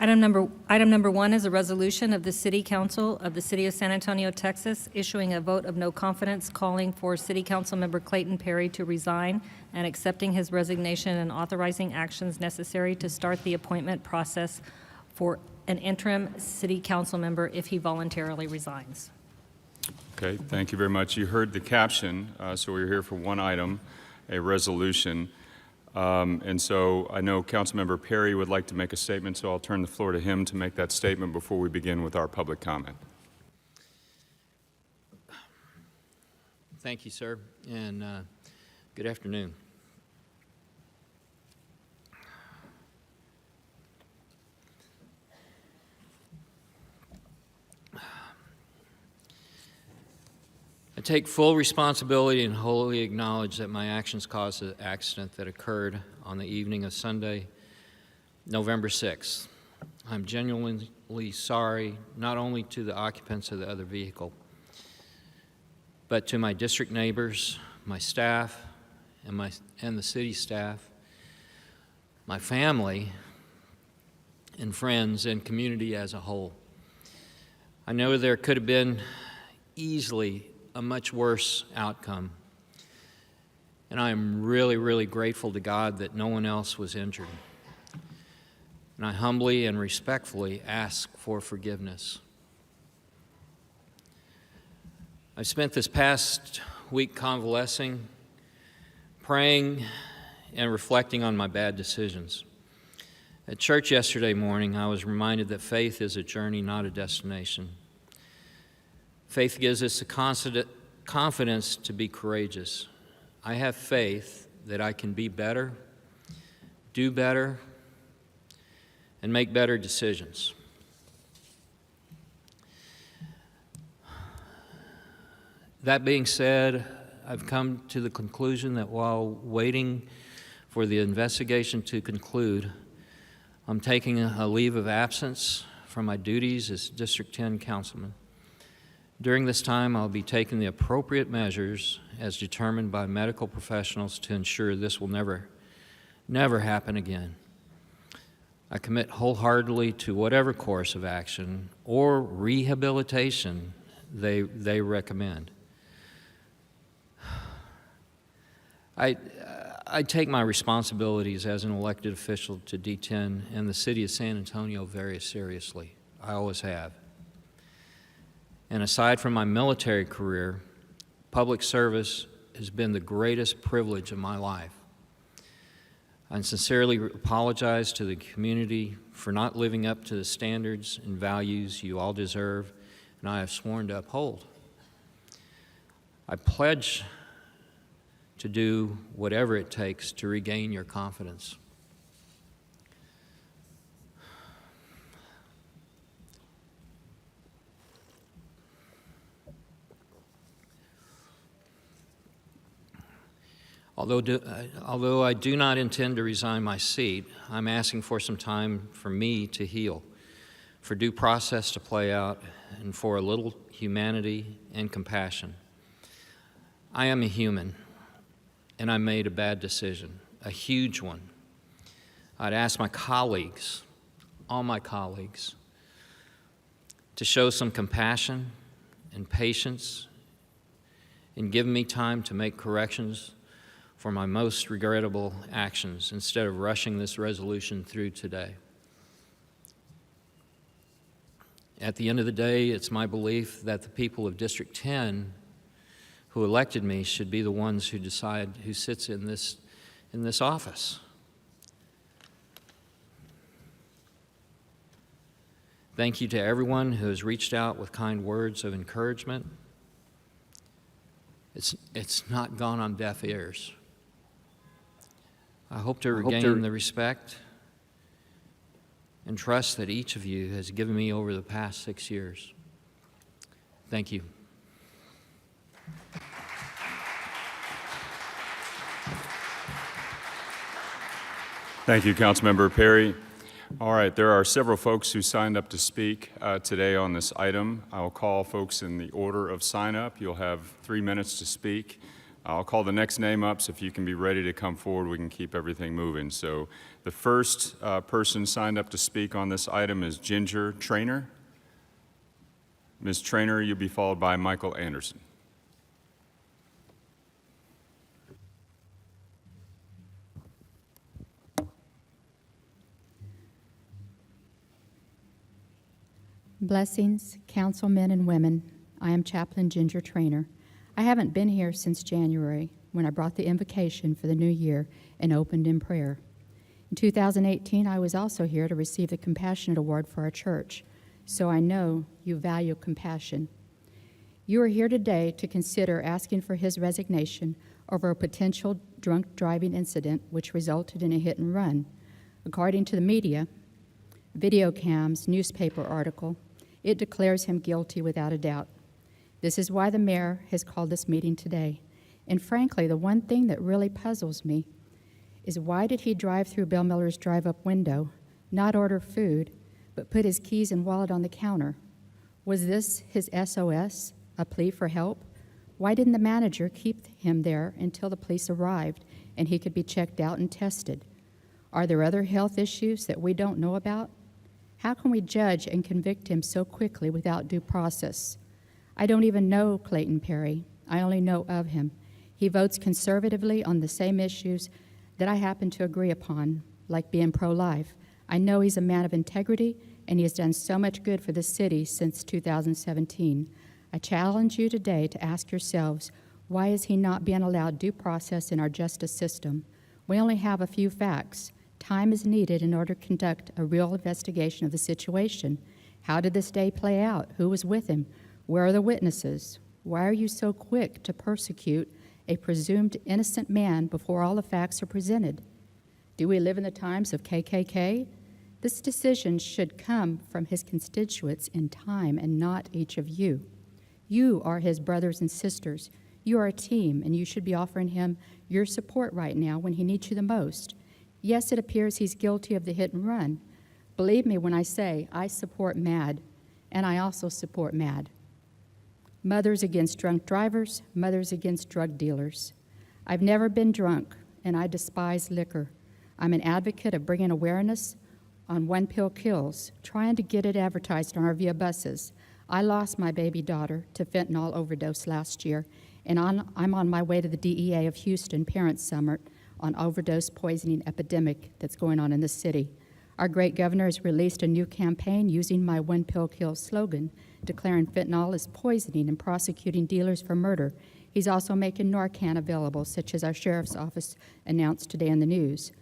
Item number 1 is a resolution of the City Council of the City of San Antonio, Texas, issuing a vote of no confidence, calling for City Council Member Clayton Perry to resign and accepting his resignation and authorizing actions necessary to start the appointment process for an interim City Council member if he voluntarily resigns. Okay, thank you very much. You heard the caption, so we're here for one item, a resolution. And so I know Councilmember Perry would like to make a statement, so I'll turn the floor to him to make that statement before we begin with our public comment. Thank you, sir, and good afternoon. I take full responsibility and wholly acknowledge that my actions caused the accident that occurred on the evening of Sunday, November 6th. I'm genuinely sorry, not only to the occupants of the other vehicle, but to my district neighbors, my staff, and the city staff, my family, and friends, and community as a whole. I know there could have been easily a much worse outcome. And I am really, really grateful to God that no one else was injured. And I humbly and respectfully ask for forgiveness. I've spent this past week convalescing, praying, and reflecting on my bad decisions. At church yesterday morning, I was reminded that faith is a journey, not a destination. Faith gives us the confidence to be courageous. I have faith that I can be better, do better, and make better decisions. That being said, I've come to the conclusion that while waiting for the investigation to conclude, I'm taking a leave of absence from my duties as District 10 Councilman. During this time, I'll be taking the appropriate measures as determined by medical professionals to ensure this will never happen again. I commit wholeheartedly to whatever course of action or rehabilitation they recommend. I take my responsibilities as an elected official to D10 and the City of San Antonio very seriously. I always have. And aside from my military career, public service has been the greatest privilege of my life. I sincerely apologize to the community for not living up to the standards and values you all deserve, and I have sworn to uphold. I pledge to do whatever it takes to regain your confidence. Although I do not intend to resign my seat, I'm asking for some time for me to heal, for due process to play out, and for a little humanity and compassion. I am a human, and I made a bad decision, a huge one. I'd ask my colleagues, all my colleagues, to show some compassion and patience in giving me time to make corrections for my most regrettable actions instead of rushing this resolution through today. At the end of the day, it's my belief that the people of District 10 who elected me should be the ones who decide who sits in this office. Thank you to everyone who has reached out with kind words of encouragement. It's not gone on deaf ears. I hope to regain the respect and trust that each of you has given me over the past 6 years. Thank you. Thank you, Councilmember Perry. All right, there are several folks who signed up to speak today on this item. I'll call folks in the order of sign up. You'll have 3 minutes to speak. I'll call the next name up, so if you can be ready to come forward, we can keep everything moving. So the first person signed up to speak on this item is Ginger Trainer. Ms. Trainer, you'll be followed by Michael Anderson. Blessings, councilmen and women. I am Chaplain Ginger Trainer. I haven't been here since January, when I brought the invocation for the new year and opened in prayer. In 2018, I was also here to receive the Compassionate Award for our church, so I know you value compassion. You are here today to consider asking for his resignation over a potential drunk driving incident which resulted in a hit and run. According to the media, video cams, newspaper article, it declares him guilty without a doubt. This is why the mayor has called this meeting today. And frankly, the one thing that really puzzles me is why did he drive through Bill Miller's drive-up window, not order food, but put his keys and wallet on the counter? Was this his SOS, a plea for help? Why didn't the manager keep him there until the police arrived and he could be checked out and tested? Are there other health issues that we don't know about? How can we judge and convict him so quickly without due process? I don't even know Clayton Perry. I only know of him. He votes conservatively on the same issues that I happen to agree upon, like being pro-life. I know he's a man of integrity, and he has done so much good for the city since 2017. I challenge you today to ask yourselves, why is he not being allowed due process in our justice system? We only have a few facts. Time is needed in order to conduct a real investigation of the situation. How did this day play out? Who was with him? Where are the witnesses? Why are you so quick to persecute a presumed innocent man before all the facts are presented? Do we live in the times of KKK? This decision should come from his constituents in time and not each of you. You are his brothers and sisters. You are a team, and you should be offering him your support right now when he needs you the most. Yes, it appears he's guilty of the hit and run. Believe me when I say I support MAD, and I also support MAD. Mothers Against Drunk Drivers, Mothers Against Drug Dealers. I've never been drunk, and I despise liquor. I'm an advocate of bringing awareness on One Pill Kills, trying to get it advertised on our VIA buses. I lost my baby daughter to fentanyl overdose last year, and I'm on my way to the DEA of Houston Parents Summit on overdose poisoning epidemic that's going on in the city. Our great governor has released a new campaign using my One Pill Kills slogan, declaring fentanyl as poisoning and prosecuting dealers for murder. He's also making Narcan available, such as our sheriff's office announced today in the news.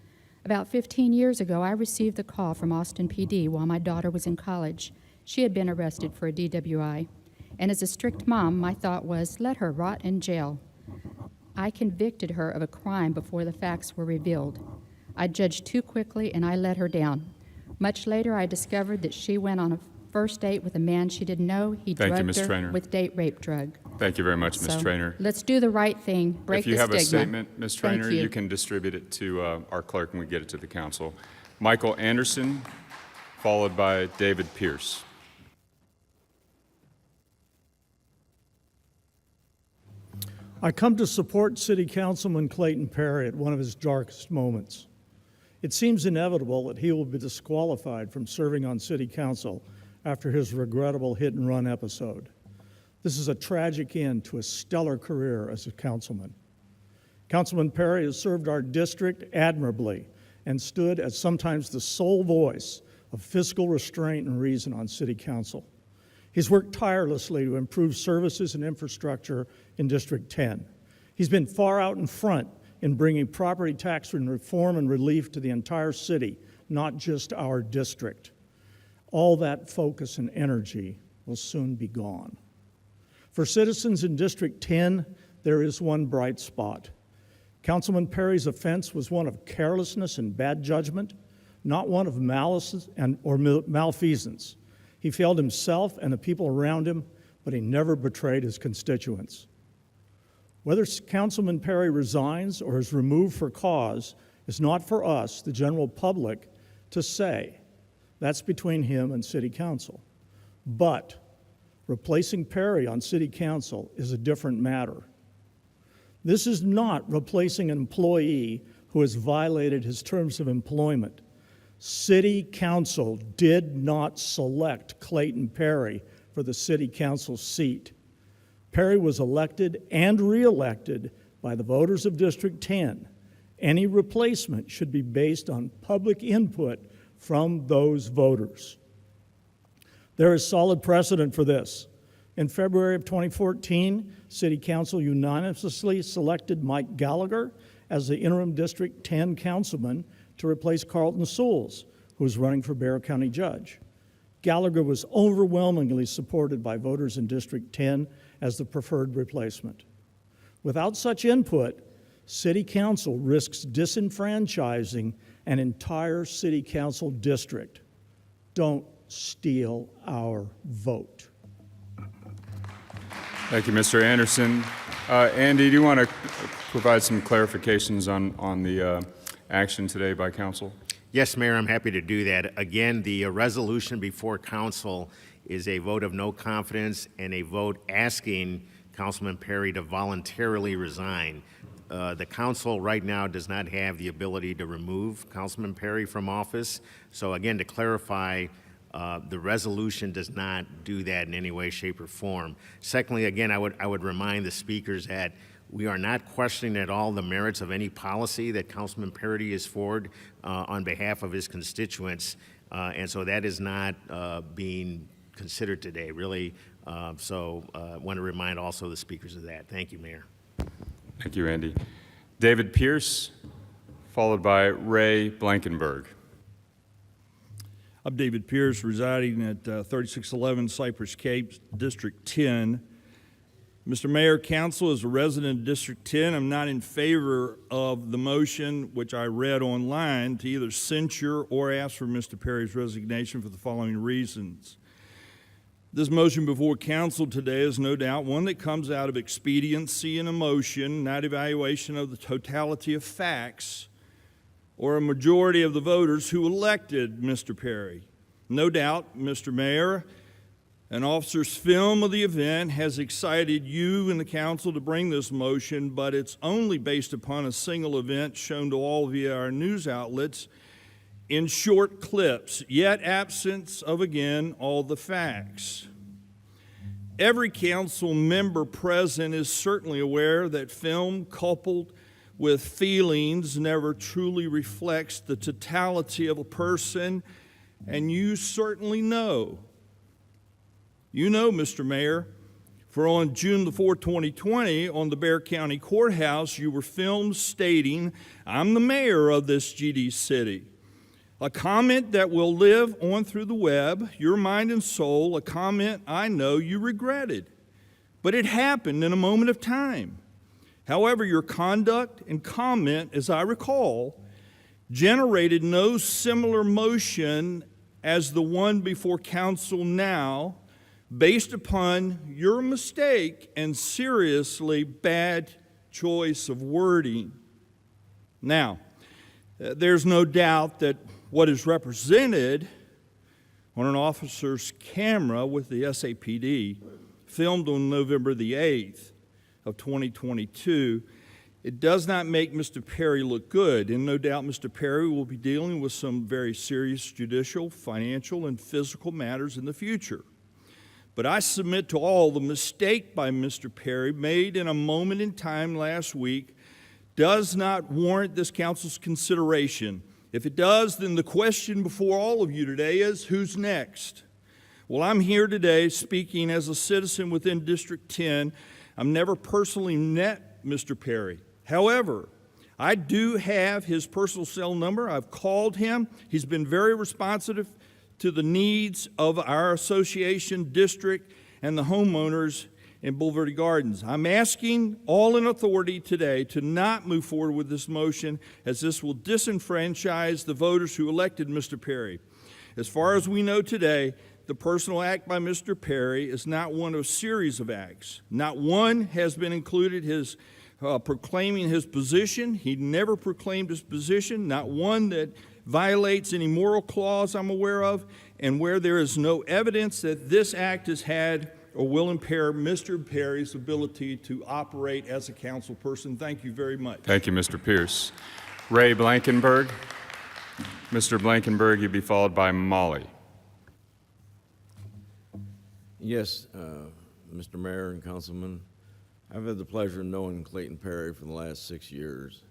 About 15 years ago, I received a call from Austin PD while my daughter was in college. She had been arrested for a DWI. And as a strict mom, my thought was, let her rot in jail. I convicted her of a crime before the facts were revealed. I judged too quickly, and I let her down. Much later, I discovered that she went on a first date with a man she didn't know. He drugged her Trainer. with date rape drug. Thank you very much, Ms. So Trainer. let's do the right thing, break If you the have stigma. a statement, Ms. Trainer, Thank you. you can distribute it to our clerk and we get it to the council. Michael Anderson, followed by David Pierce. I come to support City Councilman Clayton Perry at one of his darkest moments. It seems inevitable that he will be disqualified from serving on City Council after his regrettable hit-and-run episode. This is a tragic end to a stellar career as a councilman. Councilman Perry has served our district admirably and stood as sometimes the sole voice of fiscal restraint and reason on City Council. He's worked tirelessly to improve services and infrastructure in District 10. He's been far out in front in bringing property tax reform and relief to the entire city, not just our district. All that focus and energy will soon be gone. For citizens in District 10, there is one bright spot. Councilman Perry's offense was one of carelessness and bad judgment, not one of malice or malfeasance. He failed himself and the people around him, but he never betrayed his constituents. Whether Councilman Perry resigns or is removed for cause is not for us, the general public, to say. That's between him and City Council. But replacing Perry on City Council is a different matter. This is not replacing an employee who has violated his terms of employment. City Council did not select Clayton Perry for the City Council seat. Perry was elected and re-elected by the voters of District 10. Any replacement should be based on public input from those voters. There is solid precedent for this. In February of 2014, City Council unanimously selected Mike Gallagher as the interim District 10 councilman to replace Carlton Soules, who was running for Bexar County Judge. Gallagher was overwhelmingly supported by voters in District 10 as the preferred replacement. Without such input, City Council risks disenfranchising an entire City Council district. Don't steal our vote. Thank you, Mr. Anderson. Andy, do you want to provide some clarifications on the action today by council? Yes, Mayor, I'm happy to do that. Again, the resolution before council is a vote of no confidence and a vote asking Councilman Perry to voluntarily resign. The council right now does not have the ability to remove Councilman Perry from office. So again, to clarify, the resolution does not do that in any way, shape, or form. Secondly, again, I would remind the speakers that we are not questioning at all the merits of any policy that Councilman Perry is forward on behalf of his constituents, and so that is not being considered today, really. So I want to remind also the speakers of that. Thank you, Mayor. Thank you, Andy. David Pierce, followed by Ray Blankenberg. I'm David Pierce, residing at 3611 Cypress Cape, District 10. Mr. Mayor, Council, as a resident of District 10, I'm not in favor of the motion which I read online to either censure or ask for Mr. Perry's resignation for the following reasons. This motion before Council today is no doubt one that comes out of expediency and emotion, not evaluation of the totality of facts or a majority of the voters who elected Mr. Perry. No doubt, Mr. Mayor, an officer's film of the event has excited you and the council to bring this motion, but it's only based upon a single event shown to all via our news outlets in short clips, yet absence of, again, all the facts. Every council member present is certainly aware that film coupled with feelings never truly reflects the totality of a person, and you certainly know. You know, Mr. Mayor, for on June the 4th, 2020, on the Bexar County Courthouse, you were filmed stating, "I'm the mayor of this GD city." A comment that will live on through the web, your mind and soul, a comment I know you regretted. But it happened in a moment of time. However, your conduct and comment, as I recall, generated no similar motion as the one before council now, based upon your mistake and seriously bad choice of wording. Now, there's no doubt that what is represented on an officer's camera with the SAPD, filmed on November the 8th of 2022, it does not make Mr. Perry look good, and no doubt Mr. Perry will be dealing with some very serious judicial, financial, and physical matters in the future. But I submit to all the mistake by Mr. Perry made in a moment in time last week does not warrant this council's consideration. If it does, then the question before all of you today is, who's next? Well, I'm here today speaking as a citizen within District 10. I've never personally met Mr. Perry. However, I do have his personal cell number. I've called him. He's been very responsive to the needs of our association, district, and the homeowners in Boulevardy Gardens. I'm asking all in authority today to not move forward with this motion, as this will disenfranchise the voters who elected Mr. Perry. As far as we know today, the personal act by Mr. Perry is not one of a series of acts. Not one has been included his proclaiming his position. He never proclaimed his position. Not one that violates any moral clause I'm aware of, and where there is no evidence that this act has had or will impair Mr. Perry's ability to operate as a council person. Thank you very much. Thank you, Mr. Pierce. Ray Blankenberg. Mr. Blankenberg, you'll be followed by Molly. Yes, Mr. Mayor and Councilman, I've had the pleasure of knowing Clayton Perry for the last 6 years.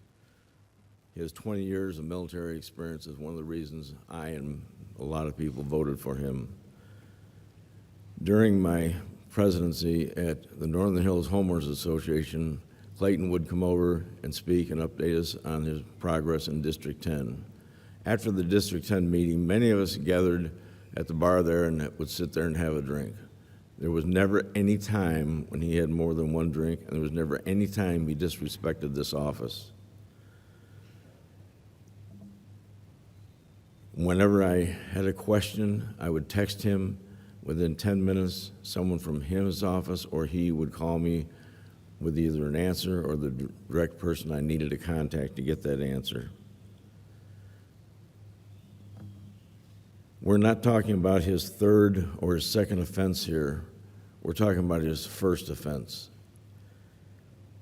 His 20 years of military experience is one of the reasons I and a lot of people voted for him. During my presidency at the Northern Hills Homeowners Association, Clayton would come over and speak and update us on his progress in District 10. After the District 10 meeting, many of us gathered at the bar there and would sit there and have a drink. There was never any time when he had more than one drink, and there was never any time he disrespected this office. Whenever I had a question, I would text him. Within 10 minutes, someone from his office or he would call me with either an answer or the direct person I needed to contact to get that answer. We're not talking about his third or his second offense here. We're talking about his first offense.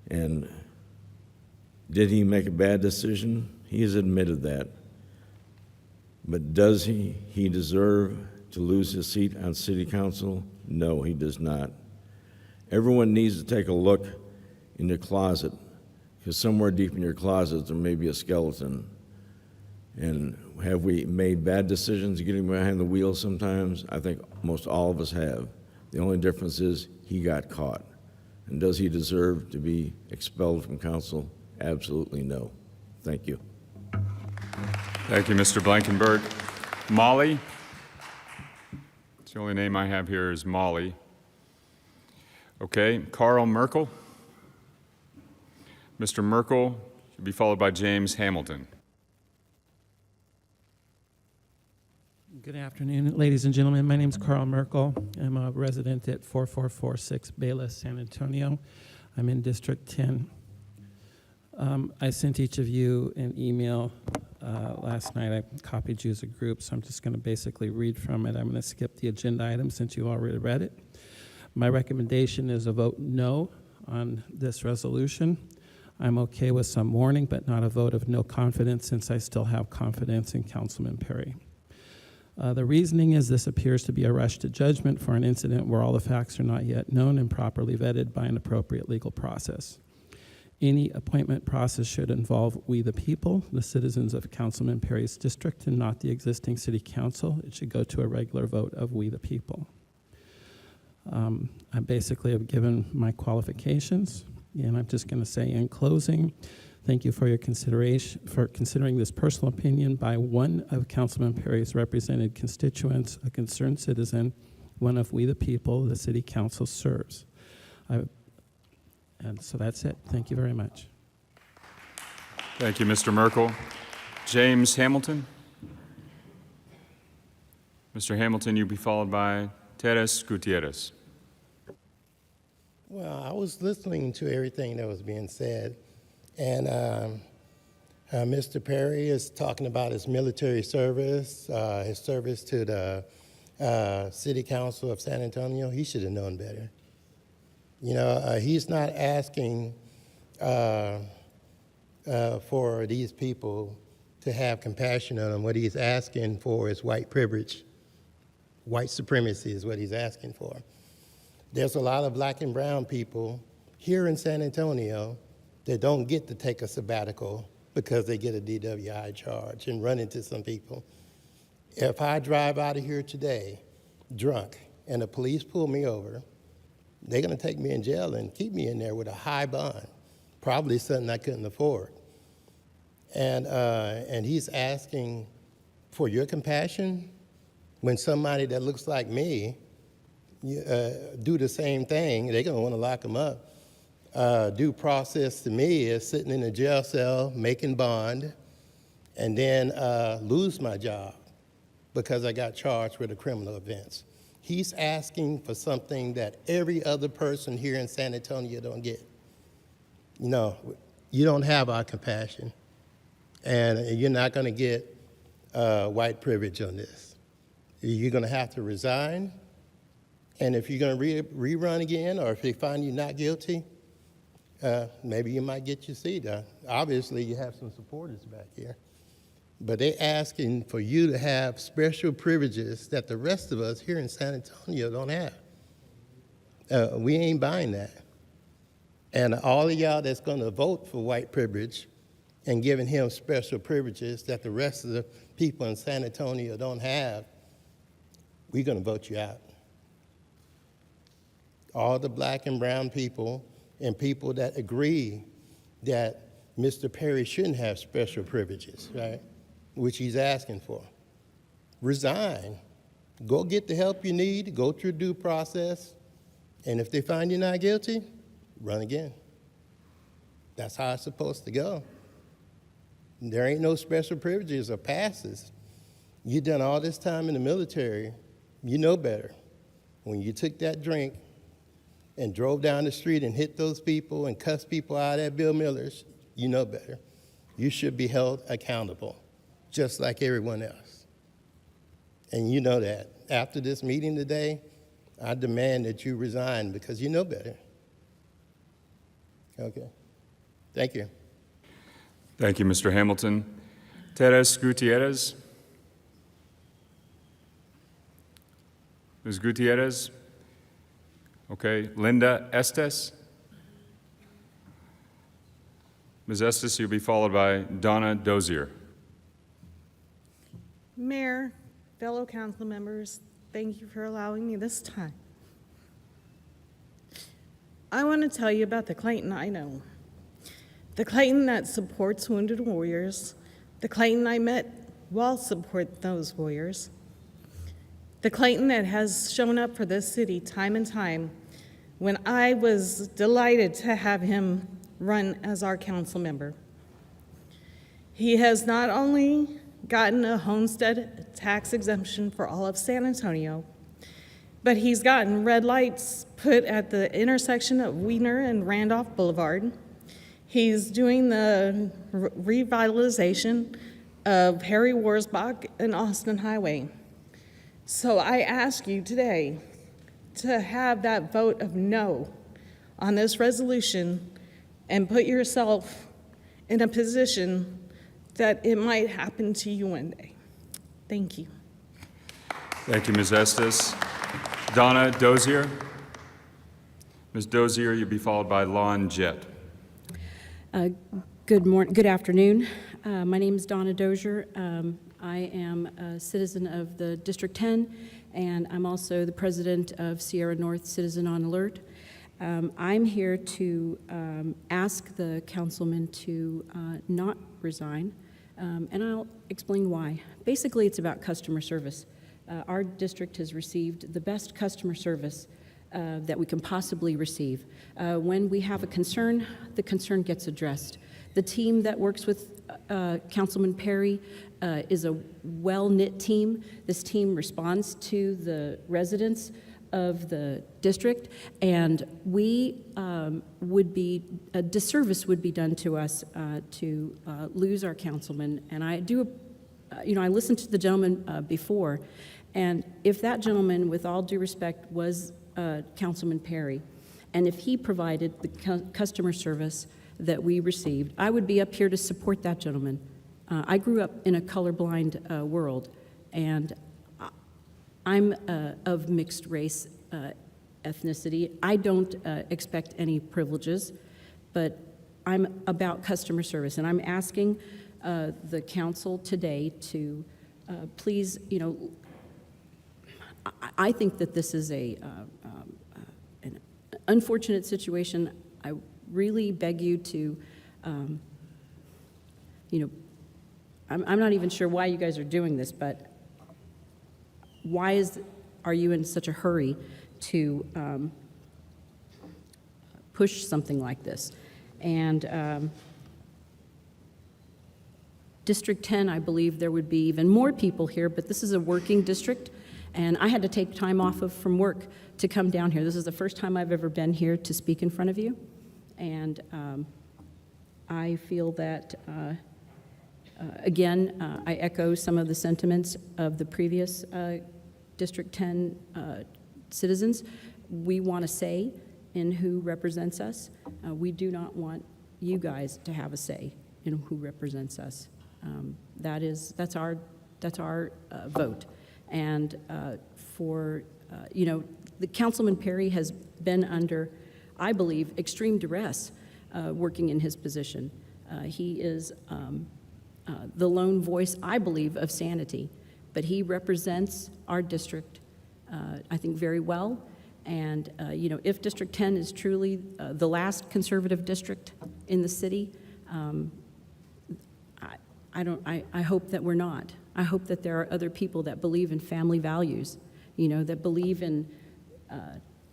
And did he make a bad decision? He has admitted that. But does he deserve to lose his seat on city council? No, he does not. Everyone needs to take a look in your closet, because somewhere deep in your closet there may be a skeleton. And have we made bad decisions getting behind the wheel sometimes? I think most all of us have. The only difference is he got caught. And does he deserve to be expelled from council? Absolutely no. Thank you. Thank you, Mr. Blankenberg. Molly? The only name I have here is Molly. Okay, Carl Merkel. Mr. Merkel should be followed by James Hamilton. Good afternoon, ladies and gentlemen. My name is Carl Merkel. I'm a resident at 4446 Bayless, San Antonio. I'm in District 10. I sent each of you an email last night. I copied you as a group, so I'm just going to basically read from it. I'm going to skip the agenda item since you already read it. My recommendation is a vote no on this resolution. I'm okay with some warning, but not a vote of no confidence, since I still have confidence in Councilman Perry. The reasoning is this appears to be a rush to judgment for an incident where all the facts are not yet known and properly vetted by an appropriate legal process. Any appointment process should involve we the people, the citizens of Councilman Perry's district, and not the existing city council. It should go to a regular vote of we the people. I basically have given my qualifications, and I'm just going to say in closing, thank you for your consideration, for considering this personal opinion by one of Councilman Perry's represented constituents, a concerned citizen, one of we the people the city council serves. And so that's it. Thank you very much. Thank you, Mr. Merkel. James Hamilton. Mr. Hamilton, you'll be followed by Teres Gutierrez. Well, I was listening to everything that was being said, and Mr. Perry is talking about his military service, his service to the City Council of San Antonio. He should have known better. You know, he's not asking for these people to have compassion on him. What he's asking for is white privilege. White supremacy is what he's asking for. There's a lot of black and brown people here in San Antonio that don't get to take a sabbatical because they get a DWI charge and run into some people. If I drive out of here today drunk and the police pull me over, they're gonna take me in jail and keep me in there with a high bond, probably something I couldn't afford. And he's asking for your compassion when somebody that looks like me do the same thing. They're gonna wanna lock them up. Due process to me is sitting in a jail cell, making bond, and then lose my job because I got charged with a criminal offense. He's asking for something that every other person here in San Antonio don't get. You know, you don't have our compassion, and you're not gonna get white privilege on this. You're gonna have to resign, And if you're going to rerun again, or if they find you not guilty, maybe you might get your seat. Obviously, you have some supporters back here. But they're asking for you to have special privileges that the rest of us here in San Antonio don't have. We ain't buying that. And all of y'all that's going to vote for white privilege and giving him special privileges that the rest of the people in San Antonio don't have, we're going to vote you out. All the black and brown people and people that agree that Mr. Perry shouldn't have special privileges, right, which he's asking for. Resign. Go get the help you need, go through due process, and if they find you not guilty, run again. That's how it's supposed to go. There ain't no special privileges or passes. You've done all this time in the military, you know better. When you took that drink and drove down the street and hit those people and cussed people out at Bill Miller's, you know better. You should be held accountable, just like everyone else. And you know that. After this meeting today, I demand that you resign because you know better. Okay. Thank you. Thank you, Mr. Hamilton. Teres Gutierrez. Ms. Gutierrez? Okay. Linda Estes? Ms. Estes, you'll be followed by Donna Dozier. Mayor, fellow council members, thank you for allowing me this time. I want to tell you about the Clayton I know. The Clayton that supports wounded warriors. The Clayton I met while supporting those warriors. The Clayton that has shown up for this city time and time when I was delighted to have him run as our council member. He has not only gotten a homestead tax exemption for all of San Antonio, but he's gotten red lights put at the intersection of Wiener and Randolph Boulevard. He's doing the revitalization of Harry Warsbach and Austin Highway. So I ask you today to have that vote of no on this resolution and put yourself in a position that it might happen to you one day. Thank you. Thank you, Ms. Estes. Donna Dozier. Ms. Dozier, you'll be followed by Lon Jett. Good afternoon. My name is Donna Dozier. I am a citizen of the District 10, and I'm also the president of Sierra North Citizen on Alert. I'm here to ask the councilman to not resign, and I'll explain why. Basically, it's about customer service. Our district has received the best customer service that we can possibly receive. When we have a concern, the concern gets addressed. The team that works with Councilman Perry is a well-knit team. This team responds to the residents of the district, and we a disservice would be done to us to lose our councilman. And I do, I listened to the gentleman before, and if that gentleman, with all due respect, was Councilman Perry, and if he provided the customer service that we received, I would be up here to support that gentleman. I grew up in a colorblind world, and I'm of mixed race ethnicity. I don't expect any privileges, but I'm about customer service, and I'm asking the council today to please, I think that this is an unfortunate situation. I really beg you to, I'm not even sure why you guys are doing this, but why are you in such a hurry to push something like this? And District 10, I believe there would be even more people here, but this is a working district, and I had to take time off from work to come down here. This is the first time I've ever been here to speak in front of you, and I feel that, again, I echo some of the sentiments of the previous District 10 citizens. We want a say in who represents us. We do not want you guys to have a say in who represents us. That's our vote. And the Councilman Perry has been under, I believe, extreme duress working in his position. He is the lone voice, I believe, of sanity, but he represents our district, I think, very well. And if District 10 is truly the last conservative district in the city, I hope that we're not. I hope that there are other people that believe in family values, that believe in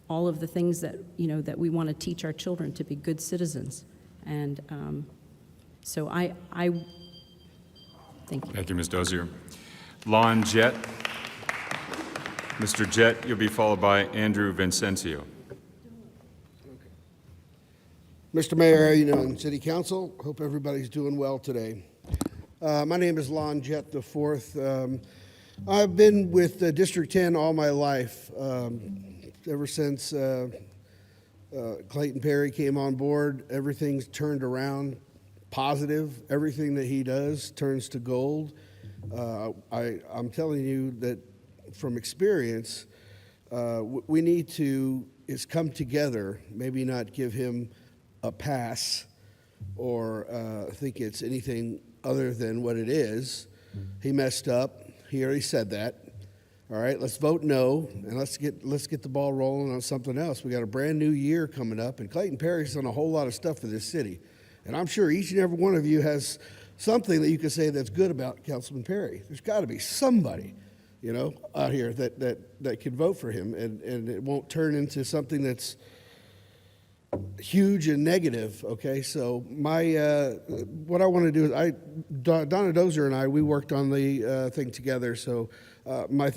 all of the things that, that we want to teach our children to be good citizens. And so I thank you. Thank you, Ms. Dozier. Lon Jett. Mr. Jett, you'll be followed by Andrew Vincencio. Mr. Mayor, how you doing? City Council, hope everybody's doing well today. My name is Lon Jett IV. I've been with District 10 all my life, ever since Clayton Perry came on board. Everything's turned around positive. Everything that he does turns to gold. I'm telling you that from experience, we need to come together, maybe not give him a pass or think it's anything other than what it is. He messed up. He already said that. All right, let's vote no, and let's get the ball rolling on something else. We got a brand new year coming up, and Clayton Perry's done a whole lot of stuff for this city. And I'm sure each and every one of you has something that you can say that's good about Councilman Perry. There's got to be somebody, out here that can vote for him, and it won't turn into something that's huge and negative. Okay, so what I want to do is Donna Dozier and I, we worked on the thing together. So my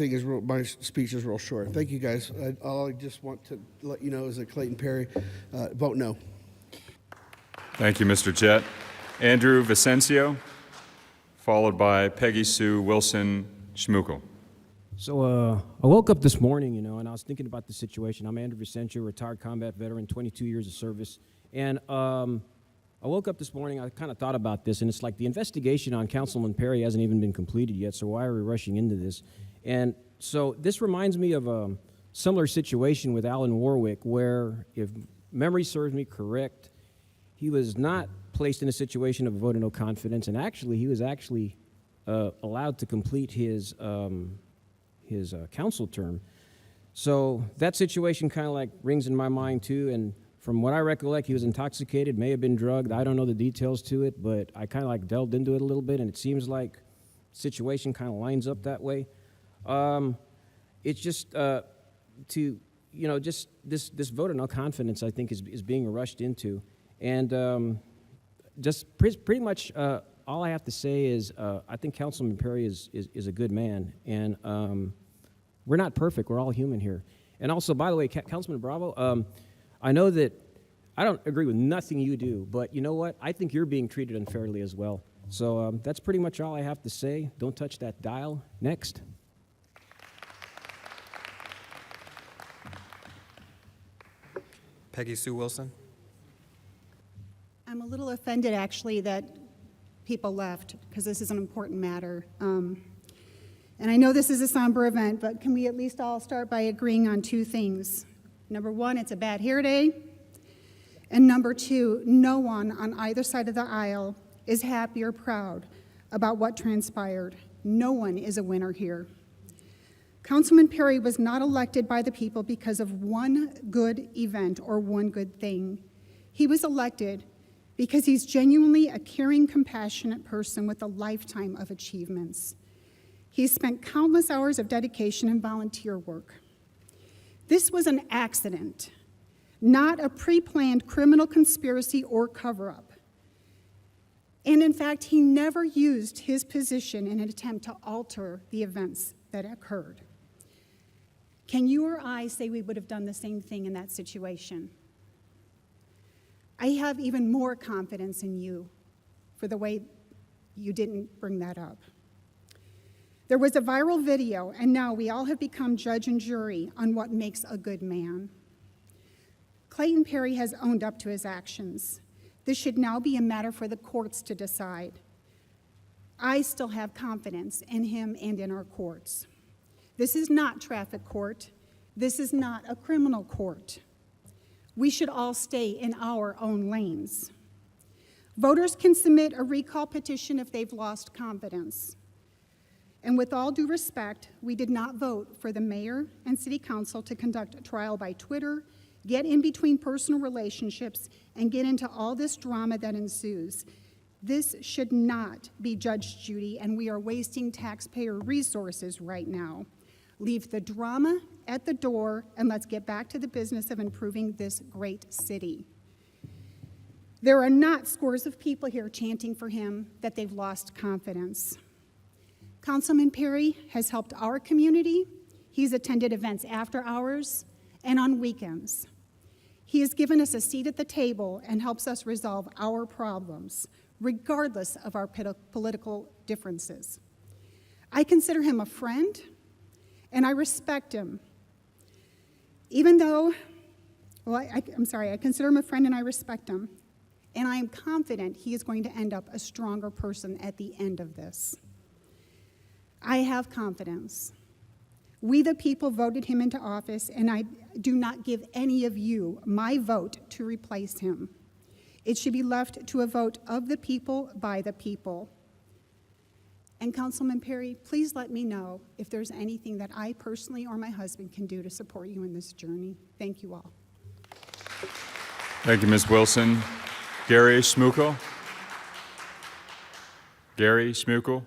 speech is real short. Thank you guys. All I just want to let you know is that Clayton Perry, vote no. Thank you, Mr. Jett. Andrew Vicencio, followed by Peggy Sue Wilson Schmukel. So I woke up this morning, and I was thinking about the situation. I'm Andrew Vicencio, retired combat veteran, 22 years of service. And I woke up this morning, I kind of thought about this, and it's like the investigation on Councilman Perry hasn't even been completed yet, so why are we rushing into this? And so this reminds me of a similar situation with Alan Warwick, where, if memory serves me correct, he was not placed in a situation of a vote of no confidence, and actually, he was allowed to complete his council term. So that situation kind of like rings in my mind too, and from what I recollect, he was intoxicated, may have been drugged. I don't know the details to it, but I kind of like delved into it a little bit, and it seems like the situation kind of lines up that way. It's just just this vote of no confidence, I think, is being rushed into, and just pretty much all I have to say is I think Councilman Perry is a good man, and we're not perfect. We're all human here. And also, by the way, Councilman Bravo, I know that I don't agree with nothing you do, but you know what? I think you're being treated unfairly as well. So that's pretty much all I have to say. Don't touch that dial. Next. Peggy Sue Wilson. I'm a little offended, actually, that people left, because this is an important matter. And I know this is a somber event, but can we at least all start by agreeing on two things? Number one, it's a bad hair day. And number two, no one on either side of the aisle is happy or proud about what transpired. No one is a winner here. Councilman Perry was not elected by the people because of one good event or one good thing. He was elected because he's genuinely a caring, compassionate person with a lifetime of achievements. He's spent countless hours of dedication and volunteer work. This was an accident, not a pre-planned criminal conspiracy or cover-up. And in fact, he never used his position in an attempt to alter the events that occurred. Can you or I say we would have done the same thing in that situation? I have even more confidence in you for the way you didn't bring that up. There was a viral video, and now we all have become judge and jury on what makes a good man. Clayton Perry has owned up to his actions. This should now be a matter for the courts to decide. I still have confidence in him and in our courts. This is not traffic court. This is not a criminal court. We should all stay in our own lanes. Voters can submit a recall petition if they've lost confidence. And with all due respect, we did not vote for the mayor and city council to conduct a trial by Twitter, get in between personal relationships, and get into all this drama that ensues. This should not be Judge Judy, and we are wasting taxpayer resources right now. Leave the drama at the door, and let's get back to the business of improving this great city. There are not scores of people here chanting for him that they've lost confidence. Councilman Perry has helped our community. He's attended events after hours and on weekends. He has given us a seat at the table and helps us resolve our problems, regardless of our political differences. I consider him a friend, and I respect him. Even though, I consider him a friend and I respect him, and I am confident he is going to end up a stronger person at the end of this. I have confidence. We, the people, voted him into office, and I do not give any of you my vote to replace him. It should be left to a vote of the people, by the people. And Councilman Perry, please let me know if there's anything that I personally or my husband can do to support you in this journey. Thank you all. Thank you, Ms. Wilson. Gary Schmuckel. Gary Schmuckel.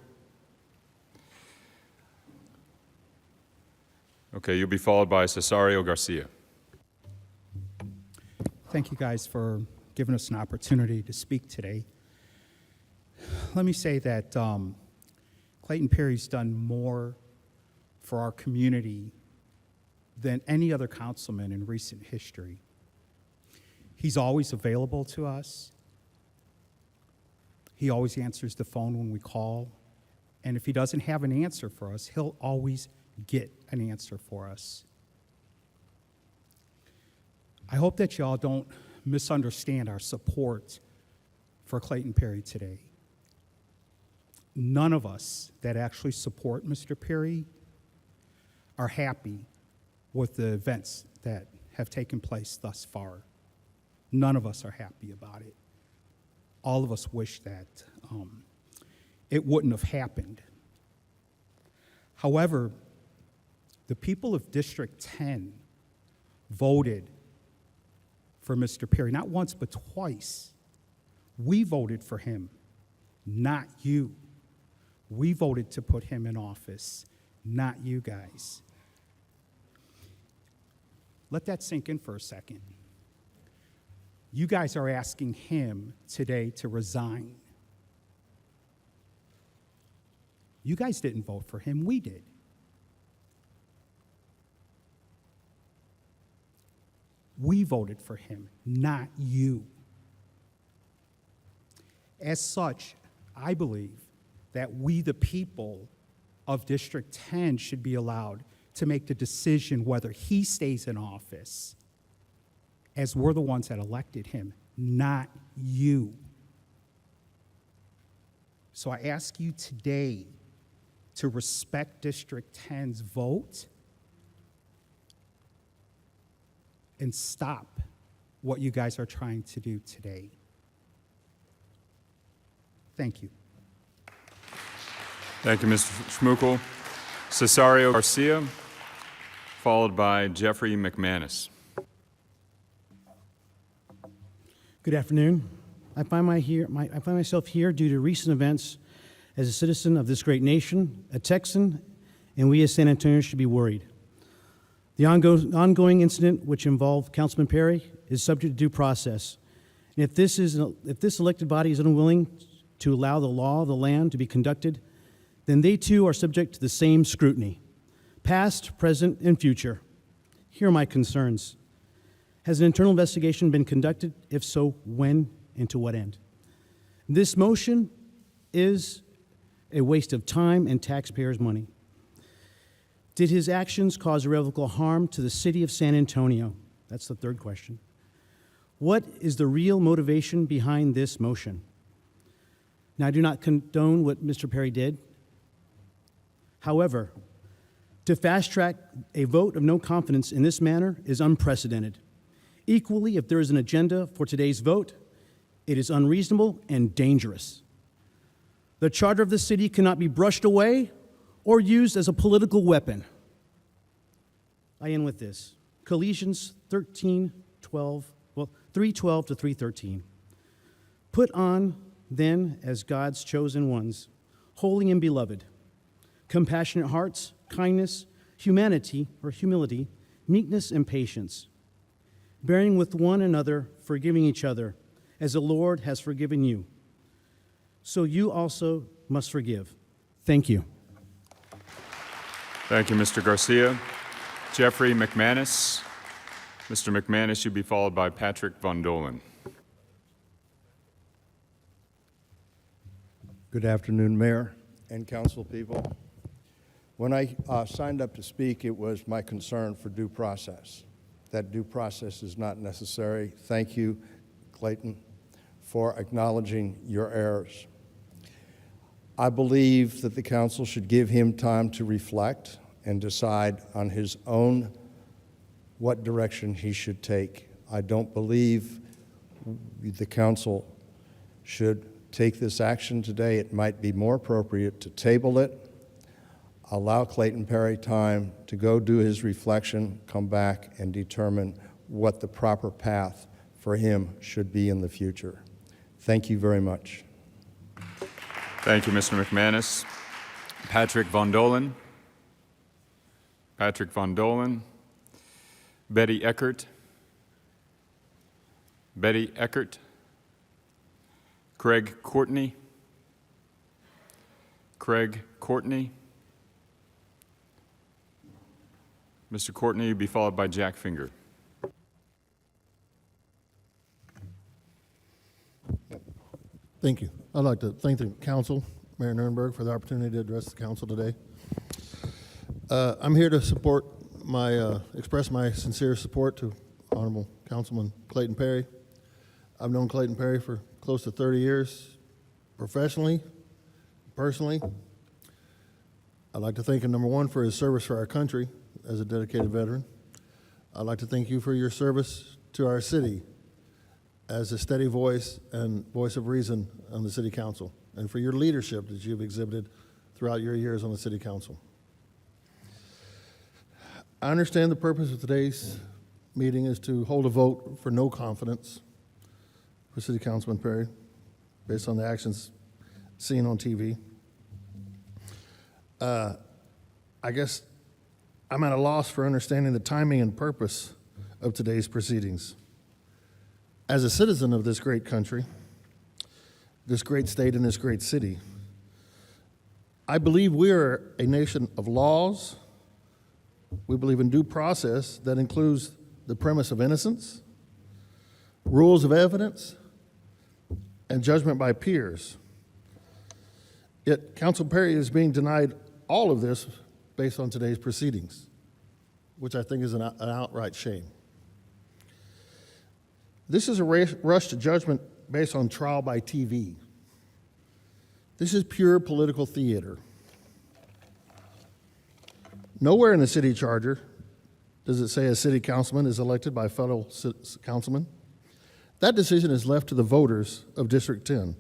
Okay, you'll be followed by Cesario Garcia. Thank you guys for giving us an opportunity to speak today. Let me say that Clayton Perry's done more for our community than any other councilman in recent history. He's always available to us. He always answers the phone when we call. And if he doesn't have an answer for us, he'll always get an answer for us. I hope that y'all don't misunderstand our support for Clayton Perry today. None of us that actually support Mr. Perry are happy with the events that have taken place thus far. None of us are happy about it. All of us wish that it wouldn't have happened. However, the people of District 10 voted for Mr. Perry, not once but twice. We voted for him, not you. We voted to put him in office, not you guys. Let that sink in for a second. You guys are asking him today to resign. You guys didn't vote for him, we did. We voted for him, not you. As such, I believe that we, the people of District 10, should be allowed to make the decision whether he stays in office, as we're the ones that elected him, not you. So I ask you today to respect District 10's vote and stop what you guys are trying to do today. Thank you. Thank you, Mr. Schmuckel. Cesario Garcia, followed by Jeffrey McManus. Good afternoon. I find myself here due to recent events as a citizen of this great nation, a Texan, and we as San Antonians should be worried. The ongoing incident which involved Councilman Perry is subject to due process. And if this elected body is unwilling to allow the law of the land to be conducted, then they too are subject to the same scrutiny, past, present, and future. Here are my concerns. Has an internal investigation been conducted? If so, when and to what end? This motion is a waste of time and taxpayers' money. Did his actions cause irrevocable harm to the city of San Antonio? That's the third question. What is the real motivation behind this motion? Now, I do not condone what Mr. Perry did. However, to fast-track a vote of no confidence in this manner is unprecedented. Equally, if there is an agenda for today's vote, it is unreasonable and dangerous. The charter of the city cannot be brushed away or used as a political weapon. I end with this. Colossians 3:12 to 3:13. Put on, then, as God's chosen ones, holy and beloved, compassionate hearts, kindness, humility, meekness, and patience, bearing with one another, forgiving each other, as the Lord has forgiven you. So you also must forgive. Thank you. Thank you, Mr. Garcia. Jeffrey McManus. Mr. McManus, you'll be followed by Patrick Von Dolen. Good afternoon, Mayor and council people. When I signed up to speak, it was my concern for due process. That due process is not necessary. Thank you, Clayton, for acknowledging your errors. I believe that the council should give him time to reflect and decide on his own what direction he should take. I don't believe the council should take this action today. It might be more appropriate to table it, allow Clayton Perry time to go do his reflection, come back and determine what the proper path for him should be in the future. Thank you very much. Thank you, Mr. McManus. Patrick Von Dolen. Patrick Von Dolen. Betty Eckert. Betty Eckert. Craig Courtney. Craig Courtney. Mr. Courtney, you'll be followed by Jack Finger. Thank you. I'd like to thank the council, Mayor Nurnberg, for the opportunity to address the council today. I'm here to express my sincere support to Honorable Councilman Clayton Perry. I've known Clayton Perry for close to 30 years, professionally, personally. I'd like to thank him, number one, for his service for our country as a dedicated veteran. I'd like to thank you for your service to our city as a steady voice and voice of reason on the city council, and for your leadership that you've exhibited throughout your years on the city council. I understand the purpose of today's meeting is to hold a vote for no confidence for City Councilman Perry based on the actions seen on TV. I guess I'm at a loss for understanding the timing and purpose of today's proceedings. As a citizen of this great country, this great state, and this great city, I believe we are a nation of laws. We believe in due process that includes the premise of innocence, rules of evidence, and judgment by peers. Yet Councilman Perry is being denied all of this based on today's proceedings, which I think is an outright shame. This is a rush to judgment based on trial by TV. This is pure political theater. Nowhere in the city charter does it say a city councilman is elected by fellow councilmen. That decision is left to the voters of District 10.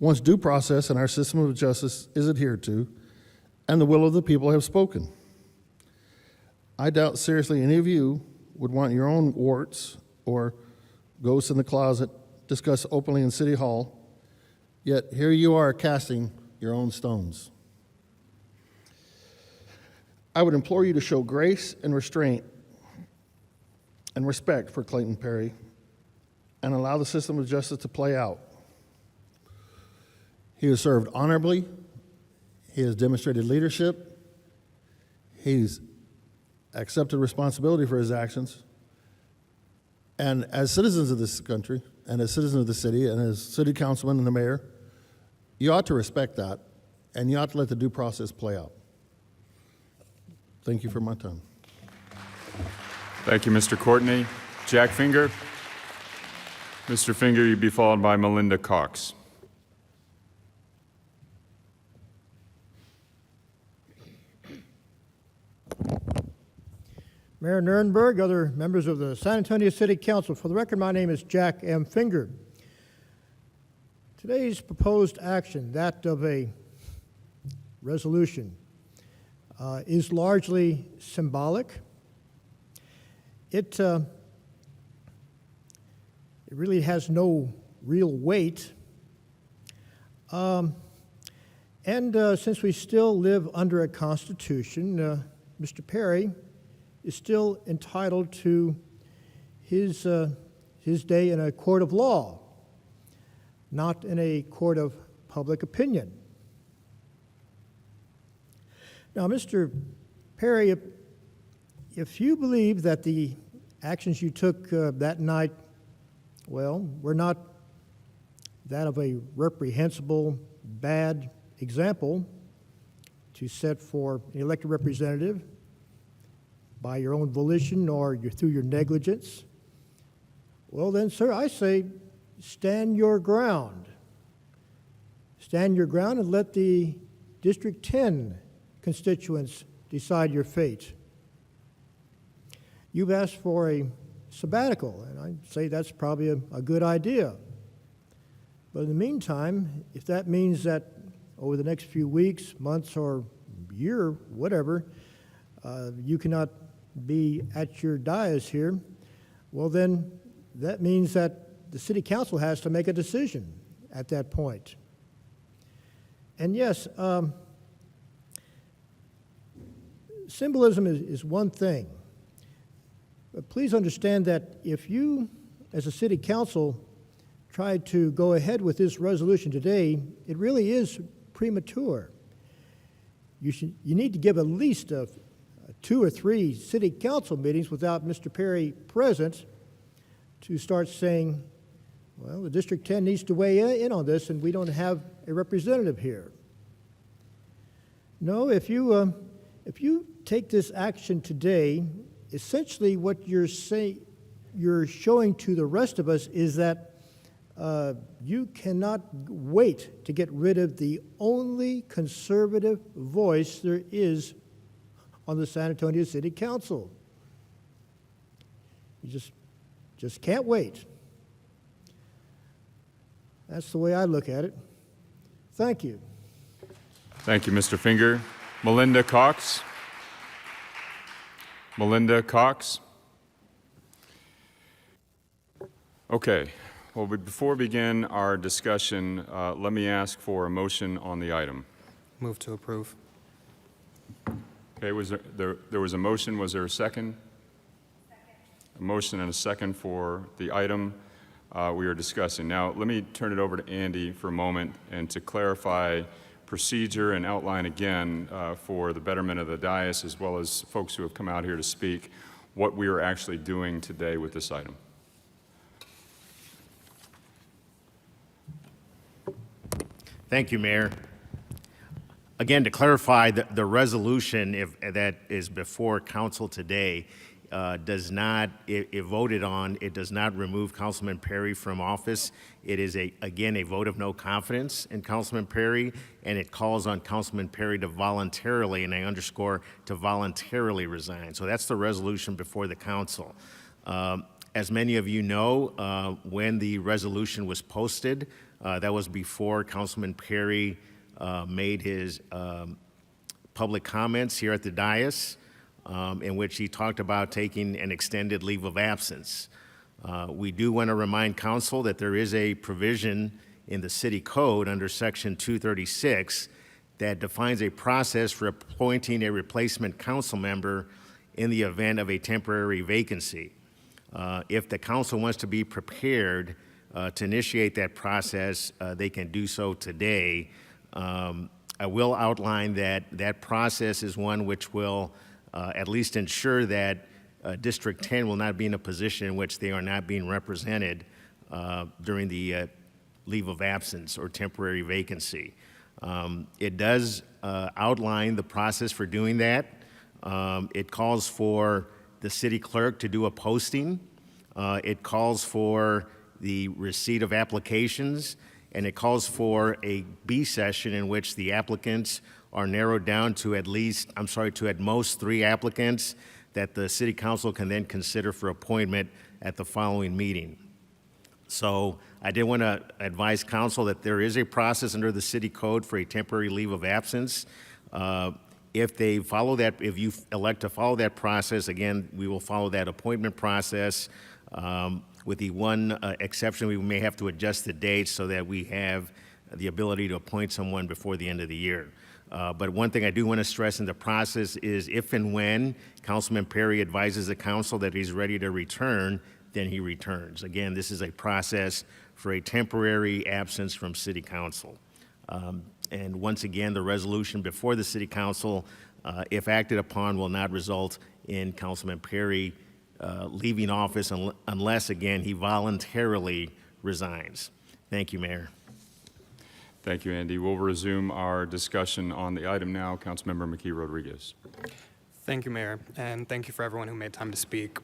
Once due process and our system of justice is adhered to, and the will of the people have spoken. I doubt seriously any of you would want your own warts or ghosts in the closet discussed openly in City Hall, yet here you are casting your own stones. I would implore you to show grace and restraint and respect for Clayton Perry and allow the system of justice to play out. He has served honorably. He has demonstrated leadership. He's accepted responsibility for his actions. And as citizens of this country, and as citizens of the city, and as city councilman and the mayor, you ought to respect that and you ought to let the due process play out. Thank you for my time. Thank you, Mr. Courtney. Jack Finger. Mr. Finger, you'd be followed by Melinda Cox. Mayor Nirenberg, other members of the San Antonio City Council. For the record, my name is Jack M. Finger. Today's proposed action, that of a resolution, is largely symbolic. It really has no real weight. Since we still live under a constitution, Mr. Perry is still entitled to his day in a court of law, not in a court of public opinion. Now, Mr. Perry, if you believe that the actions you took that night, well, were not that of a reprehensible, bad example to set for an elected representative by your own volition or through your negligence, well then, sir, I say stand your ground. Stand your ground and let the District 10 constituents decide your fate. You've asked for a sabbatical, and I'd say that's probably a good idea. But in the meantime, if that means that over the next few weeks, months, or year, whatever, you cannot be at your dais here, well then that means that the City Council has to make a decision at that point. And yes, symbolism is one thing. But please understand that if you, as a City Council, try to go ahead with this resolution today, it really is premature. You need to give at least 2 or 3 City Council meetings without Mr. Perry present to start saying, well, the District 10 needs to weigh in on this and we don't have a representative here. No, if you take this action today, essentially what you're showing to the rest of us is that you cannot wait to get rid of the only conservative voice there is on the San Antonio City Council. You just can't wait. That's the way I look at it. Thank you. Thank you, Mr. Finger. Melinda Cox. Melinda Cox. Okay. Well, before we begin our discussion, let me ask for a motion on the item. Move to approve. Okay, there was a motion. Was there a second? A motion and a second for the item we are discussing. Now, let me turn it over to Andy for a moment and to clarify procedure and outline again for the betterment of the dais as well as folks who have come out here to speak what we are actually doing today with this item. Thank you, Mayor. Again, to clarify, the resolution that is before council today does not, if voted on, it does not remove Councilman Perry from office. It is, again, a vote of no confidence in Councilman Perry, and it calls on Councilman Perry to voluntarily, and I underscore, to voluntarily resign. So that's the resolution before the council. As many of you know, when the resolution was posted, that was before Councilman Perry made his public comments here at the dais, in which he talked about taking an extended leave of absence. We do want to remind council that there is a provision in the city code under section 236 that defines a process for appointing a replacement council member in the event of a temporary vacancy. If the council wants to be prepared to initiate that process, they can do so today. I will outline that that process is one which will at least ensure that District 10 will not be in a position in which they are not being represented during the leave of absence or temporary vacancy. It does outline the process for doing that. It calls for the city clerk to do a posting. It calls for the receipt of applications, and it calls for a B session in which the applicants are narrowed down to at most 3 applicants that the city council can then consider for appointment at the following meeting. So I did want to advise council that there is a process under the city code for a temporary leave of absence. If you elect to follow that process, again, we will follow that appointment process. With the one exception, we may have to adjust the dates so that we have the ability to appoint someone before the end of the year. But one thing I do want to stress in the process is if and when Councilman Perry advises the council that he's ready to return, then he returns. Again, this is a process for a temporary absence from city council. And once again, the resolution before the city council, if acted upon, will not result in Councilman Perry leaving office unless, again, he voluntarily resigns. Thank you, Mayor. Thank you, Andy. We'll resume our discussion on the item now. Councilmember McKee Rodriguez. Thank you, Mayor, and thank you for everyone who made time to speak.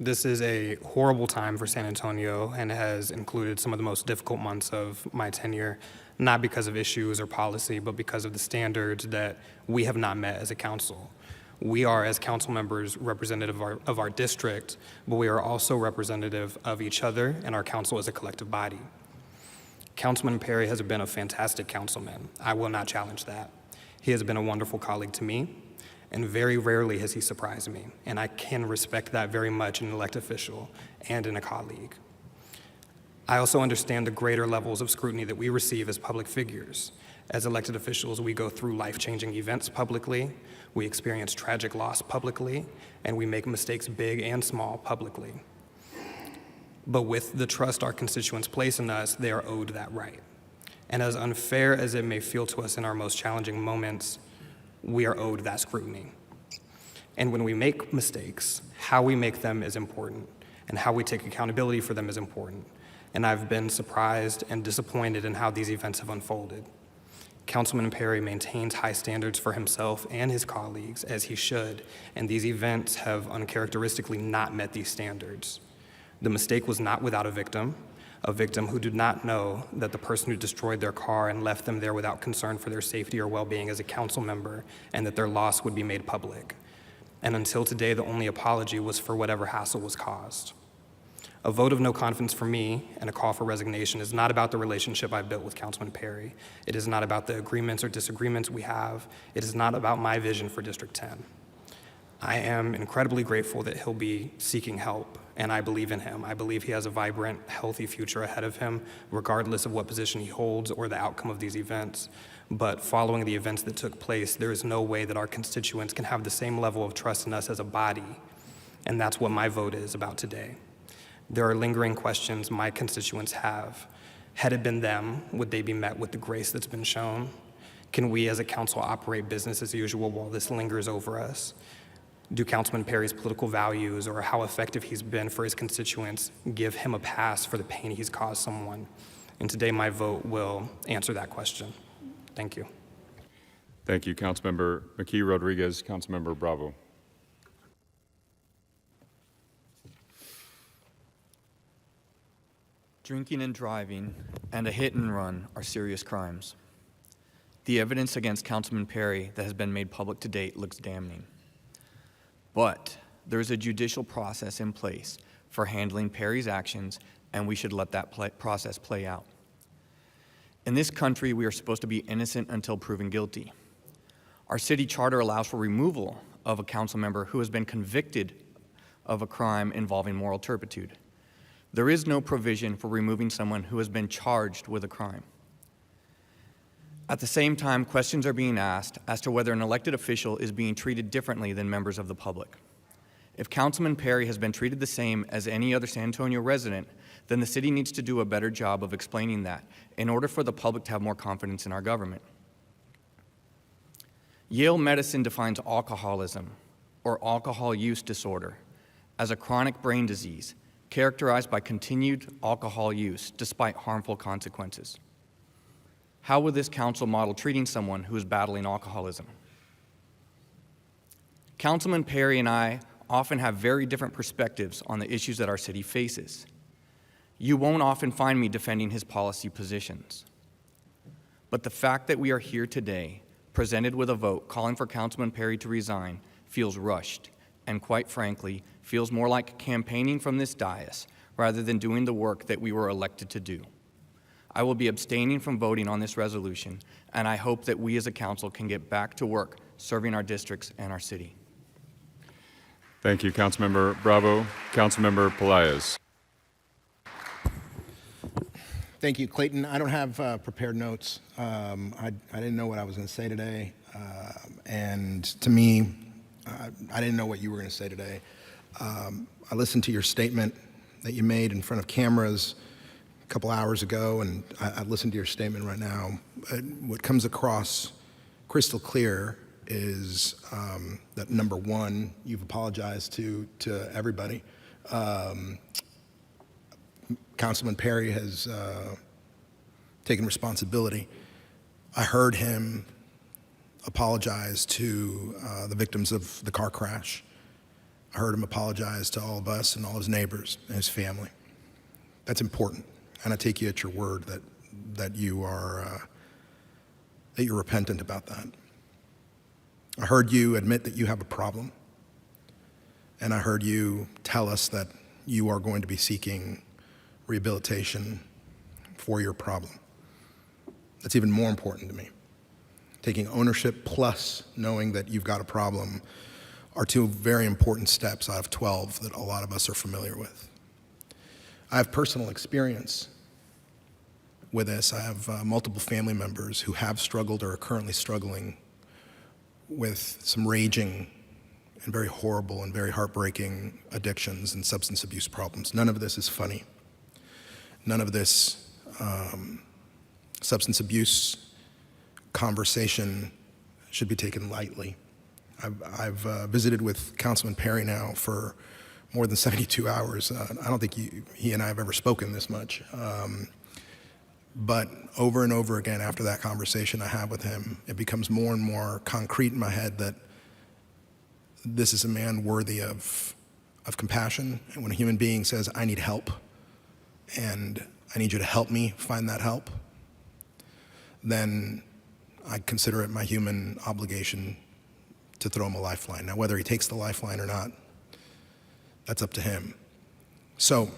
This is a horrible time for San Antonio and has included some of the most difficult months of my tenure, not because of issues or policy, but because of the standards that we have not met as a council. We are, as council members, representative of our district, but we are also representative of each other and our council as a collective body. Councilman Perry has been a fantastic councilman. I will not challenge that. He has been a wonderful colleague to me, and very rarely has he surprised me, and I can respect that very much in an elected official and in a colleague. I also understand the greater levels of scrutiny that we receive as public figures. As elected officials, we go through life-changing events publicly, we experience tragic loss publicly, and we make mistakes big and small publicly. But with the trust our constituents place in us, they are owed that right. And as unfair as it may feel to us in our most challenging moments, we are owed that scrutiny. And when we make mistakes, how we make them is important, and how we take accountability for them is important. And I've been surprised and disappointed in how these events have unfolded. Councilman Perry maintains high standards for himself and his colleagues, as he should, and these events have uncharacteristically not met these standards. The mistake was not without a victim who did not know that the person who destroyed their car and left them there without concern for their safety or well-being as a council member, and that their loss would be made public. And until today, the only apology was for whatever hassle was caused. A vote of no confidence for me and a call for resignation is not about the relationship I've built with Councilman Perry. It is not about the agreements or disagreements we have. It is not about my vision for District 10. I am incredibly grateful that he'll be seeking help, and I believe in him. I believe he has a vibrant, healthy future ahead of him, regardless of what position he holds or the outcome of these events. But following the events that took place, there is no way that our constituents can have the same level of trust in us as a body, and that's what my vote is about today. There are lingering questions my constituents have. Had it been them, would they be met with the grace that's been shown? Can we as a council operate business as usual while this lingers over us? Do Councilman Perry's political values or how effective he's been for his constituents give him a pass for the pain he's caused someone? And today my vote will answer that question. Thank you. Thank you, Councilmember McKee Rodriguez. Councilmember Bravo. Drinking and driving and a hit and run are serious crimes. The evidence against Councilman Perry that has been made public to date looks damning. But there is a judicial process in place for handling Perry's actions, and we should let that process play out. In this country, we are supposed to be innocent until proven guilty. Our city charter allows for removal of a council member who has been convicted of a crime involving moral turpitude. There is no provision for removing someone who has been charged with a crime. At the same time, questions are being asked as to whether an elected official is being treated differently than members of the public. If Councilman Perry has been treated the same as any other San Antonio resident, then the city needs to do a better job of explaining that in order for the public to have more confidence in our government. Yale Medicine defines alcoholism, or alcohol use disorder, as a chronic brain disease characterized by continued alcohol use despite harmful consequences. how would this council model treating someone who is battling alcoholism? Councilman Perry and I often have very different perspectives on the issues that our city faces. You won't often find me defending his policy positions. But the fact that we are here today, presented with a vote calling for Councilman Perry to resign, feels rushed, and quite frankly, feels more like campaigning from this dais rather than doing the work that we were elected to do. I will be abstaining from voting on this resolution, and I hope that we as a council can get back to work serving our districts and our city. Thank you, Councilmember Bravo. Councilmember Pelaez. Thank you, Clayton. I don't have prepared notes. I didn't know what I was going to say today, and to me, I didn't know what you were going to say today. I listened to your statement that you made in front of cameras a couple hours ago, and I listened to your statement right now. What comes across crystal clear is that, number one, you've apologized to everybody. Councilman Perry has taken responsibility. I heard him apologize to the victims of the car crash. I heard him apologize to all of us and all his neighbors and his family. That's important, and I take you at your word that you're repentant about that. I heard you admit that you have a problem, and I heard you tell us that you are going to be seeking rehabilitation for your problem. That's even more important to me. Taking ownership plus knowing that you've got a problem are two very important steps out of 12 that a lot of us are familiar with. I have personal experience with this. I have multiple family members who have struggled or are currently struggling with some raging and very horrible and very heartbreaking addictions and substance abuse problems. None of this is funny. None of this substance abuse conversation should be taken lightly. I've visited with Councilman Perry now for more than 72 hours. I don't think he and I have ever spoken this much. But over and over again after that conversation I have with him, it becomes more and more concrete in my head that this is a man worthy of compassion. And when a human being says, I need help, and I need you to help me find that help, then I consider it my human obligation to throw him a lifeline. Now, whether he takes the lifeline or not, that's up to him. So,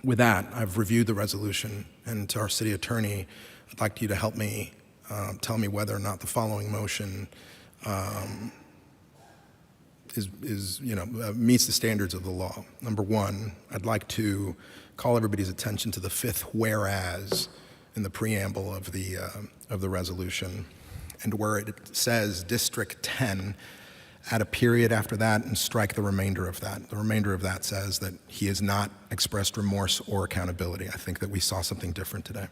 with that, I've reviewed the resolution, and to our city attorney, I'd like you to help me tell me whether or not the following motion meets the standards of the law. Number one, I'd like to call everybody's attention to the fifth whereas in the preamble of the resolution, and where it says District 10, add a period after that and strike the remainder of that. The remainder of that says that he has not expressed remorse or accountability. I think that we saw something different today.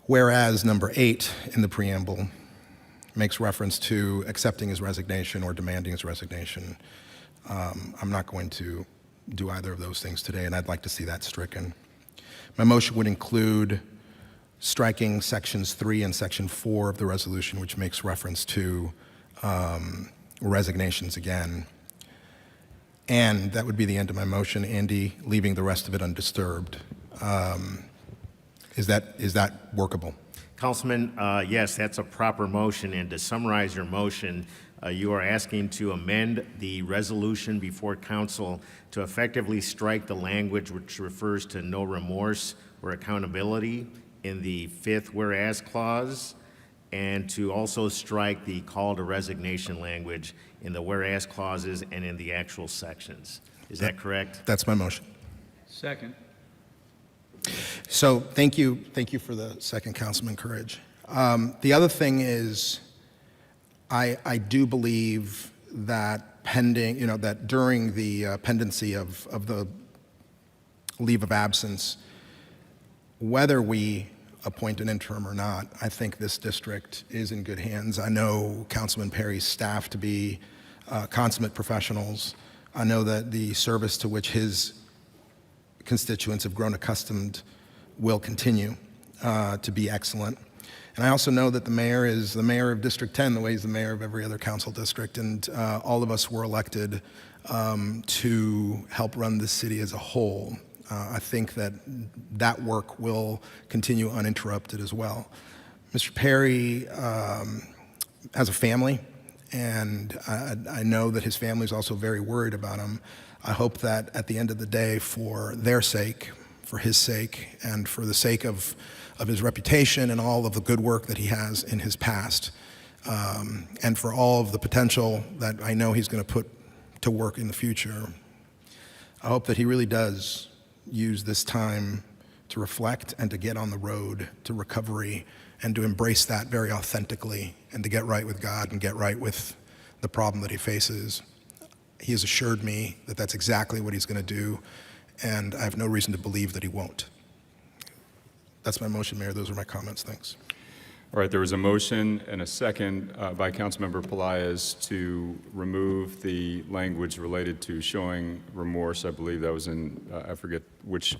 Whereas number 8 in the preamble makes reference to accepting his resignation or demanding his resignation. I'm not going to do either of those things today, and I'd like to see that stricken. My motion would include striking sections 3 and section 4 of the resolution, which makes reference to resignations again. And that would be the end of my motion. Andy, leaving the rest of it undisturbed. Is that workable? Councilman, yes, that's a proper motion. And to summarize your motion, you are asking to amend the resolution before council to effectively strike the language which refers to no remorse or accountability in the fifth whereas clause, and to also strike the call to resignation language in the whereas clauses and in the actual sections. Is that correct? That's my motion. Second. So thank you for the second, Councilman Courage. The other thing is, I do believe that pending, that during the pendency of the leave of absence, whether we appoint an interim or not, I think this district is in good hands. I know Councilman Perry's staff to be consummate professionals. I know that the service to which his constituents have grown accustomed will continue. to be excellent. And I also know that the mayor is the mayor of District 10 the way he's the mayor of every other council district, and all of us were elected to help run the city as a whole. I think that that work will continue uninterrupted as well. Mr. Perry has a family, and I know that his family is also very worried about him. I hope that at the end of the day, for their sake, for his sake, and for the sake of his reputation and all of the good work that he has in his past, and for all of the potential that I know he's going to put to work in the future, I hope that he really does use this time to reflect and to get on the road to recovery and to embrace that very authentically and to get right with God and get right with the problem that he faces. He has assured me that that's exactly what he's going to do, and I have no reason to believe that he won't. That's my motion, Mayor. Those are my comments. Thanks. All right, there was a motion and a second by Councilmember Pelaez to remove the language related to showing remorse. I believe that was in, I forget which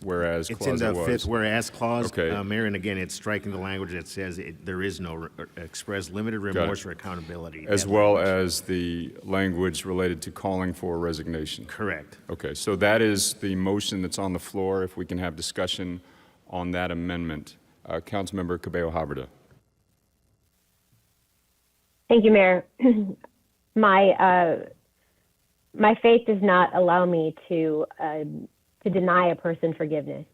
whereas It's clause in it the was. fifth whereas clause, Okay. Mayor, and again, it's striking the language that says there is no express limited remorse or accountability. As That well language. as the language related to calling for resignation. Correct. Okay, so that is the motion that's on the floor. If we can have discussion on that amendment. Councilmember Cabello-Haverda. Thank you, Mayor. My faith does not allow me to deny a person forgiveness.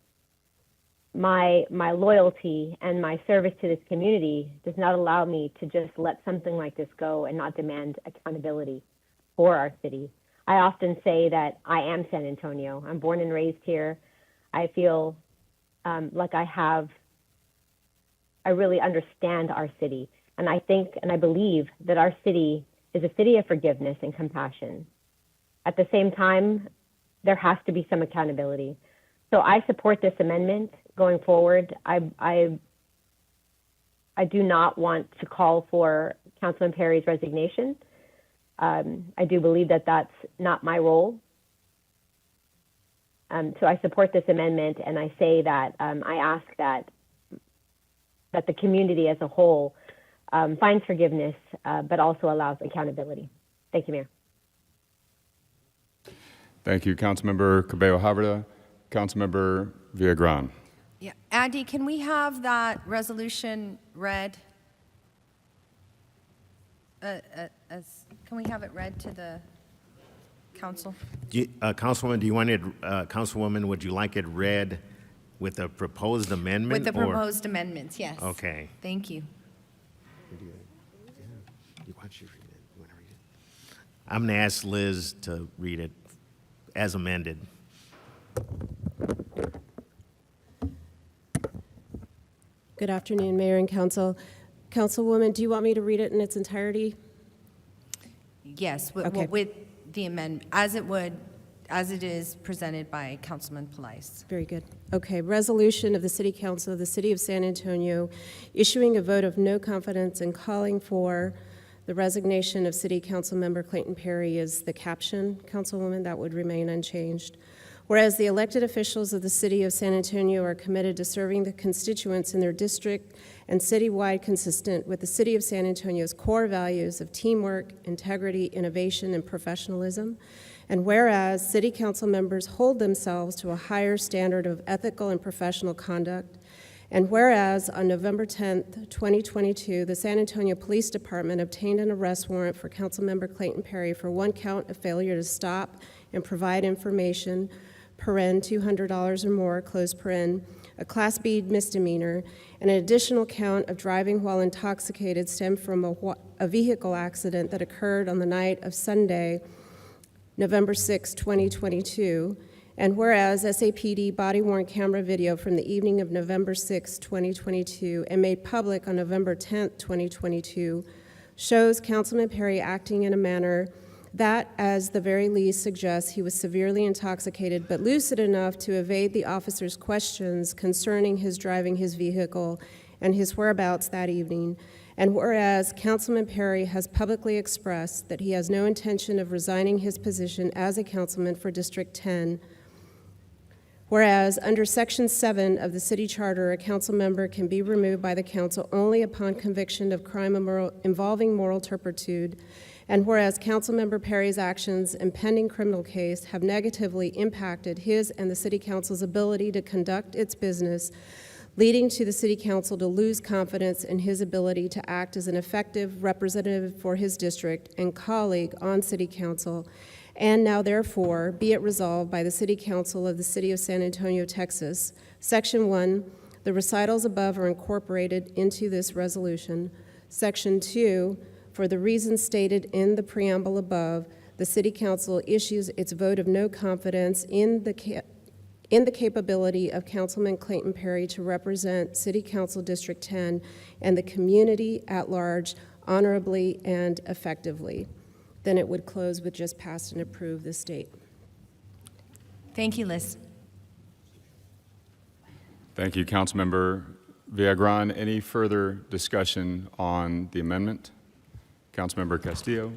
My loyalty and my service to this community does not allow me to just let something like this go and not demand accountability for our city. I often say that I am San Antonio. I'm born and raised here. I feel like I really understand our city. And I think and I believe that our city is a city of forgiveness and compassion. At the same time, there has to be some accountability. So I support this amendment going forward. I do not want to call for Councilman Perry's resignation. I do believe that that's not my role. So I support this amendment, and I say that I ask that the community as a whole finds forgiveness, but also allows accountability. Thank you, Mayor. Thank you, Councilmember Cabello-Haverda. Councilmember Villagran. Yeah, Andy, can we have that resolution read? Can we have it read to the council? Councilwoman, do you want it, Councilwoman, would you like it read with the proposed amendment? With the or- proposed amendments, yes. Okay. Thank you. I'm going to ask Liz to read it as amended. Good afternoon, Mayor and Council. Councilwoman, do you want me to read it in its entirety? Yes, Okay. with the amendment, as it is presented by Councilman Pelaez. Very good. Okay, resolution of the City Council of the City of San Antonio issuing a vote of no confidence and calling for the resignation of City Council Member Clayton Perry is the caption, Councilwoman, that would remain unchanged. Whereas the elected officials of the City of San Antonio are committed to serving the constituents in their district and citywide consistent with the City of San Antonio's core values of teamwork, integrity, innovation, and professionalism. And whereas City Council members hold themselves to a higher standard of ethical and professional conduct, and whereas on November 10th, 2022, the San Antonio Police Department obtained an arrest warrant for Councilmember Clayton Perry for one count of failure to stop and provide information, paren $200 or more, close paren, a Class B misdemeanor, and an additional count of driving while intoxicated stemmed from a vehicle accident that occurred on the night of Sunday, November 6, 2022, and whereas SAPD body-worn camera video from the evening of November 6, 2022, and made public on November 10, 2022, shows Councilman Perry acting in a manner that, as the very least, suggests he was severely intoxicated but lucid enough to evade the officer's questions concerning his driving his vehicle and his whereabouts that evening. And whereas Councilman Perry has publicly expressed that he has no intention of resigning his position as a councilman for District 10, Whereas, under Section 7 of the city charter, a council member can be removed by the council only upon conviction of crime involving moral turpitude, and whereas Councilmember Perry's actions and pending criminal case have negatively impacted his and the city council's ability to conduct its business, leading to the city council to lose confidence in his ability to act as an effective representative for his district and colleague on city council. And now, therefore, be it resolved by the City Council of the City of San Antonio, Texas, Section 1, the recitals above are incorporated into this resolution. Section 2, for the reasons stated in the preamble above, the City Council issues its vote of no confidence in the capability of Councilman Clayton Perry to represent City Council District 10 and the community at large honorably and effectively. Then it would close with just pass and approve this date. Thank you, Liz. Thank you, Councilmember Villagran. Any further discussion on the amendment? Councilmember Castillo.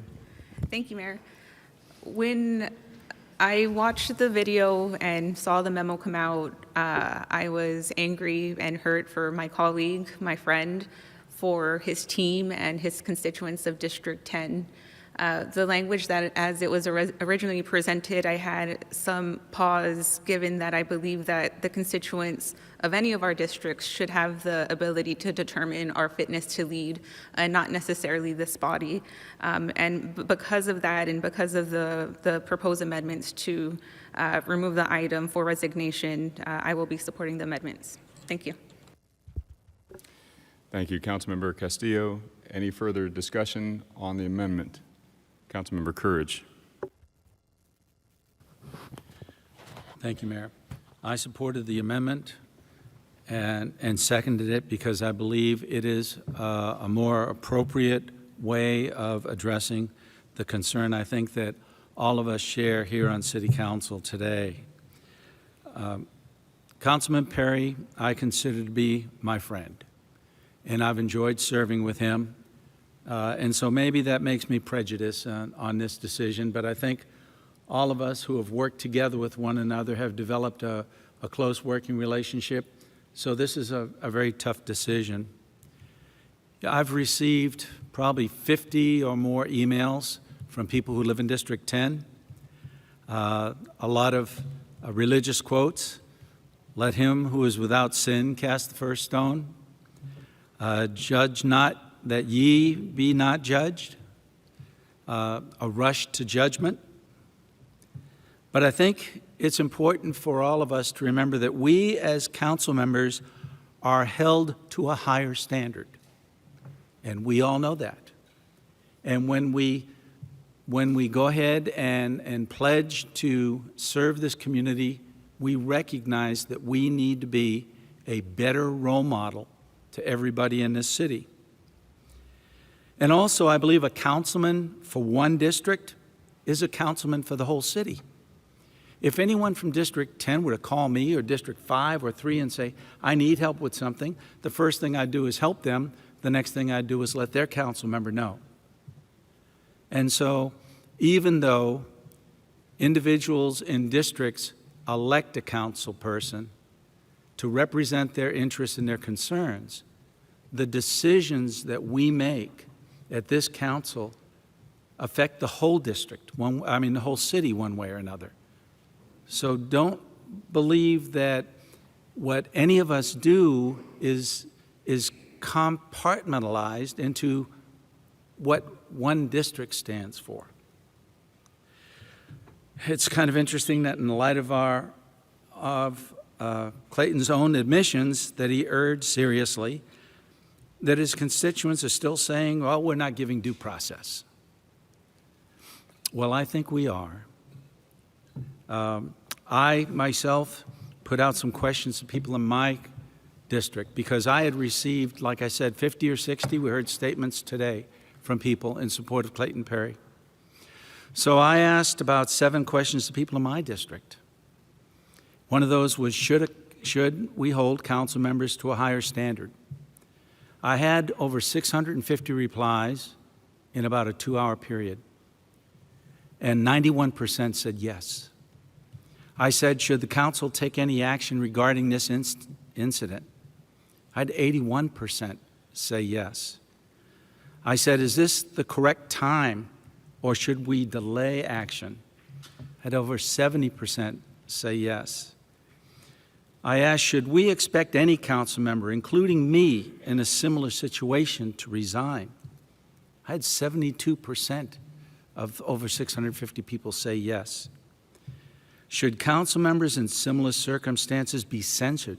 Thank you, Mayor. When I watched the video and saw the memo come out, I was angry and hurt for my colleague, my friend, for his team and his constituents of District 10. The language that, as it was originally presented, I had some pause, given that I believe that the constituents of any of our districts should have the ability to determine our fitness to lead, and not necessarily this body. And because of that, and because of the proposed amendments to remove the item for resignation, I will be supporting the amendments. Thank you. Thank you, Councilmember Castillo. Any further discussion on the amendment? Councilmember Courage. Thank you, Mayor. I supported the amendment and seconded it because I believe it is a more appropriate way of addressing the concern I think that all of us share here on City Council today. Councilman Perry, I consider to be my friend, and I've enjoyed serving with him. And so maybe that makes me prejudiced on this decision, but I think all of us who have worked together with one another have developed a close working relationship. So this is a very tough decision. I've received probably 50 or more emails from people who live in District 10. A lot of religious quotes. Let him who is without sin cast the first stone. Judge not that ye be not judged, a rush to judgment. But I think it's important for all of us to remember that we as council members are held to a higher standard, and we all know that. And when we go ahead and pledge to serve this community, we recognize that we need to be a better role model to everybody in this city. And also, I believe a councilman for one district is a councilman for the whole city. If anyone from District 10 were to call me, or District 5 or 3, and say, I need help with something, the first thing I'd do is help them. The next thing I'd do is let their council member know. And so, even though individuals in districts elect a council person to represent their interests and their concerns, the decisions that we make at this council affect the whole district, the whole city one way or another. So don't believe that what any of us do is compartmentalized into what one district stands for. It's kind of interesting that in the light of Clayton's own admissions that he urged seriously, that his constituents are still saying, well, we're not giving due process. Well, I think we are. I, myself, put out some questions to people in my district because I had received, like I said, 50 or 60, we heard statements today from people in support of Clayton Perry. So I asked about 7 questions to people in my district. One of those was, should we hold council members to a higher standard? I had over 650 replies in about a 2-hour period, and 91% said yes. I said, should the council take any action regarding this incident? I had 81% say yes. I said, is this the correct time or should we delay action? I had over 70% say yes. I asked, should we expect any council member, including me, in a similar situation to resign? I had 72% of over 650 people say yes. Should council members in similar circumstances be censured?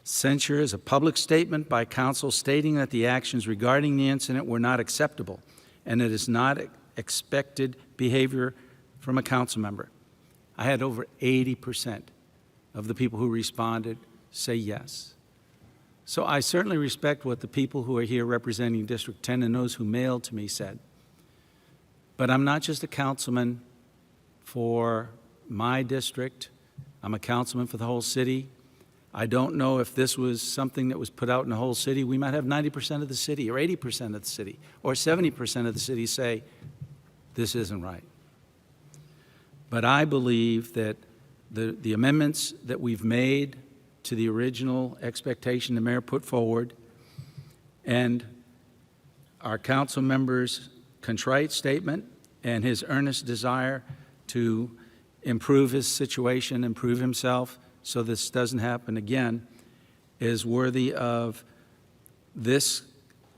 Censure is a public statement by council stating that the actions regarding the incident were not acceptable and it is not expected behavior from a council member. I had over 80% of the people who responded say yes. So I certainly respect what the people who are here representing District 10 and those who mailed to me said. But I'm not just a councilman for my district. I'm a councilman for the whole city. I don't know if this was something that was put out in the whole city. We might have 90% of the city or 80% of the city or 70% of the city say, this isn't right. But I believe that the amendments that we've made to the original expectation the mayor put forward and our council member's contrite statement and his earnest desire to improve his situation, improve himself so this doesn't happen again, is worthy of this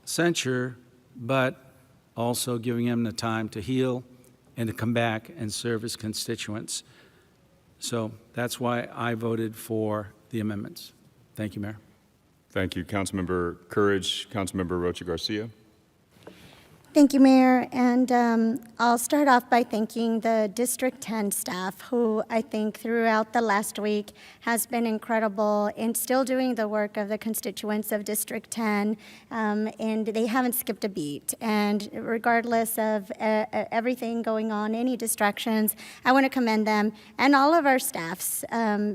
censure, but also giving him the time to heal and to come back and serve his constituents. So that's why I voted for the amendments. Thank you, Mayor. Thank you, Councilmember Courage. Councilmember Rocha Garcia. Thank you, Mayor. And I'll start off by thanking the District 10 staff, who I think throughout the last week has been incredible in still doing the work of the constituents of District 10, and they haven't skipped a beat. And regardless of everything going on, any distractions, I want to commend them and all of our staffs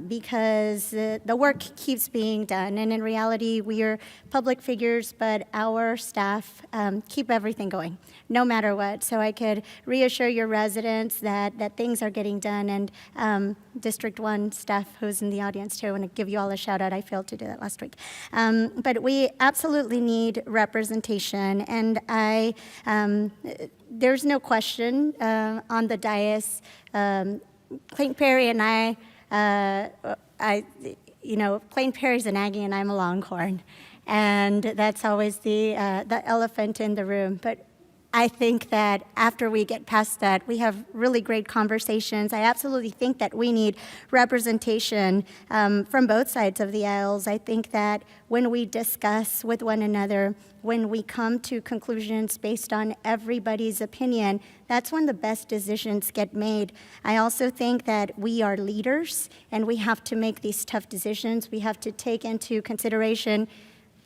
because the work keeps being done. And in reality, we are public figures, but our staff keep everything going, no matter what. So I could reassure your residents that things are getting done. And District 1 staff who's in the audience too, I want to give you all a shout out. I failed to do that last week. But we absolutely need representation. And there's no question on the dais, Clayton Perry and Clayton Perry's an Aggie and I'm a Longhorn. And that's always the elephant in the room. But I think that after we get past that, we have really great conversations. I absolutely think that we need representation from both sides of the aisles. I think that when we discuss with one another, when we come to conclusions based on everybody's opinion, that's when the best decisions get made. I also think that we are leaders and we have to make these tough decisions. We have to take into consideration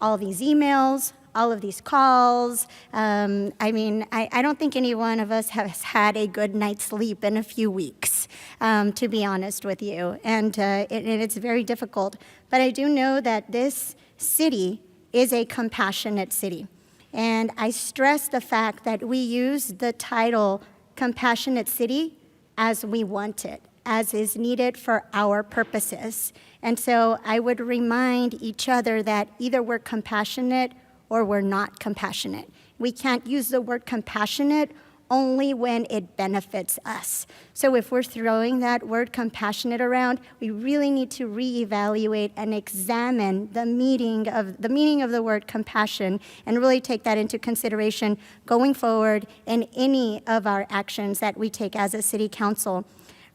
all these emails, all of ththese calls. I don't think any one of us has had a good night's sleep in a few weeks, to be honest with you. And it's very difficult. But I do know that this city is a compassionate city. And I stress the fact that we use the title compassionate city as we want it, as is needed for our purposes. And so I would remind each other that either we're compassionate or we're not compassionate. We can't use the word compassionate only when it benefits us. So if we're throwing that word compassionate around, we really need to reevaluate and examine the meaning of the word compassion and really take that into consideration going forward in any of our actions that we take as a city council.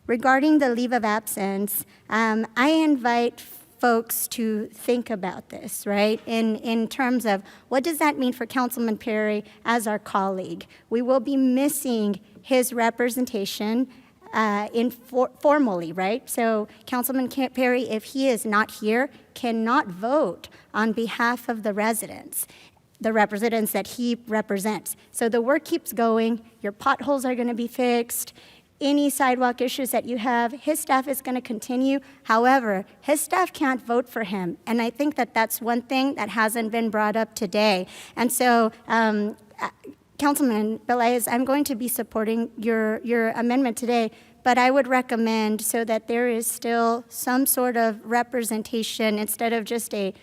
Regarding the leave of absence, I invite folks to think about this, right? In terms of what does that mean for Councilman Perry as our colleague? We will be missing his representation formally, right? So Councilman Perry, if he is not here, cannot vote on behalf of the residents that he represents. So the work keeps going. Your potholes are going to be fixed. Any sidewalk issues that you have, his staff is going to continue. However, his staff can't vote for him. And I think that that's one thing that hasn't been brought up today. And so, Councilman Velez, I'm going to be supporting your amendment today, but I would recommend, so that there is still some sort of representation instead of just a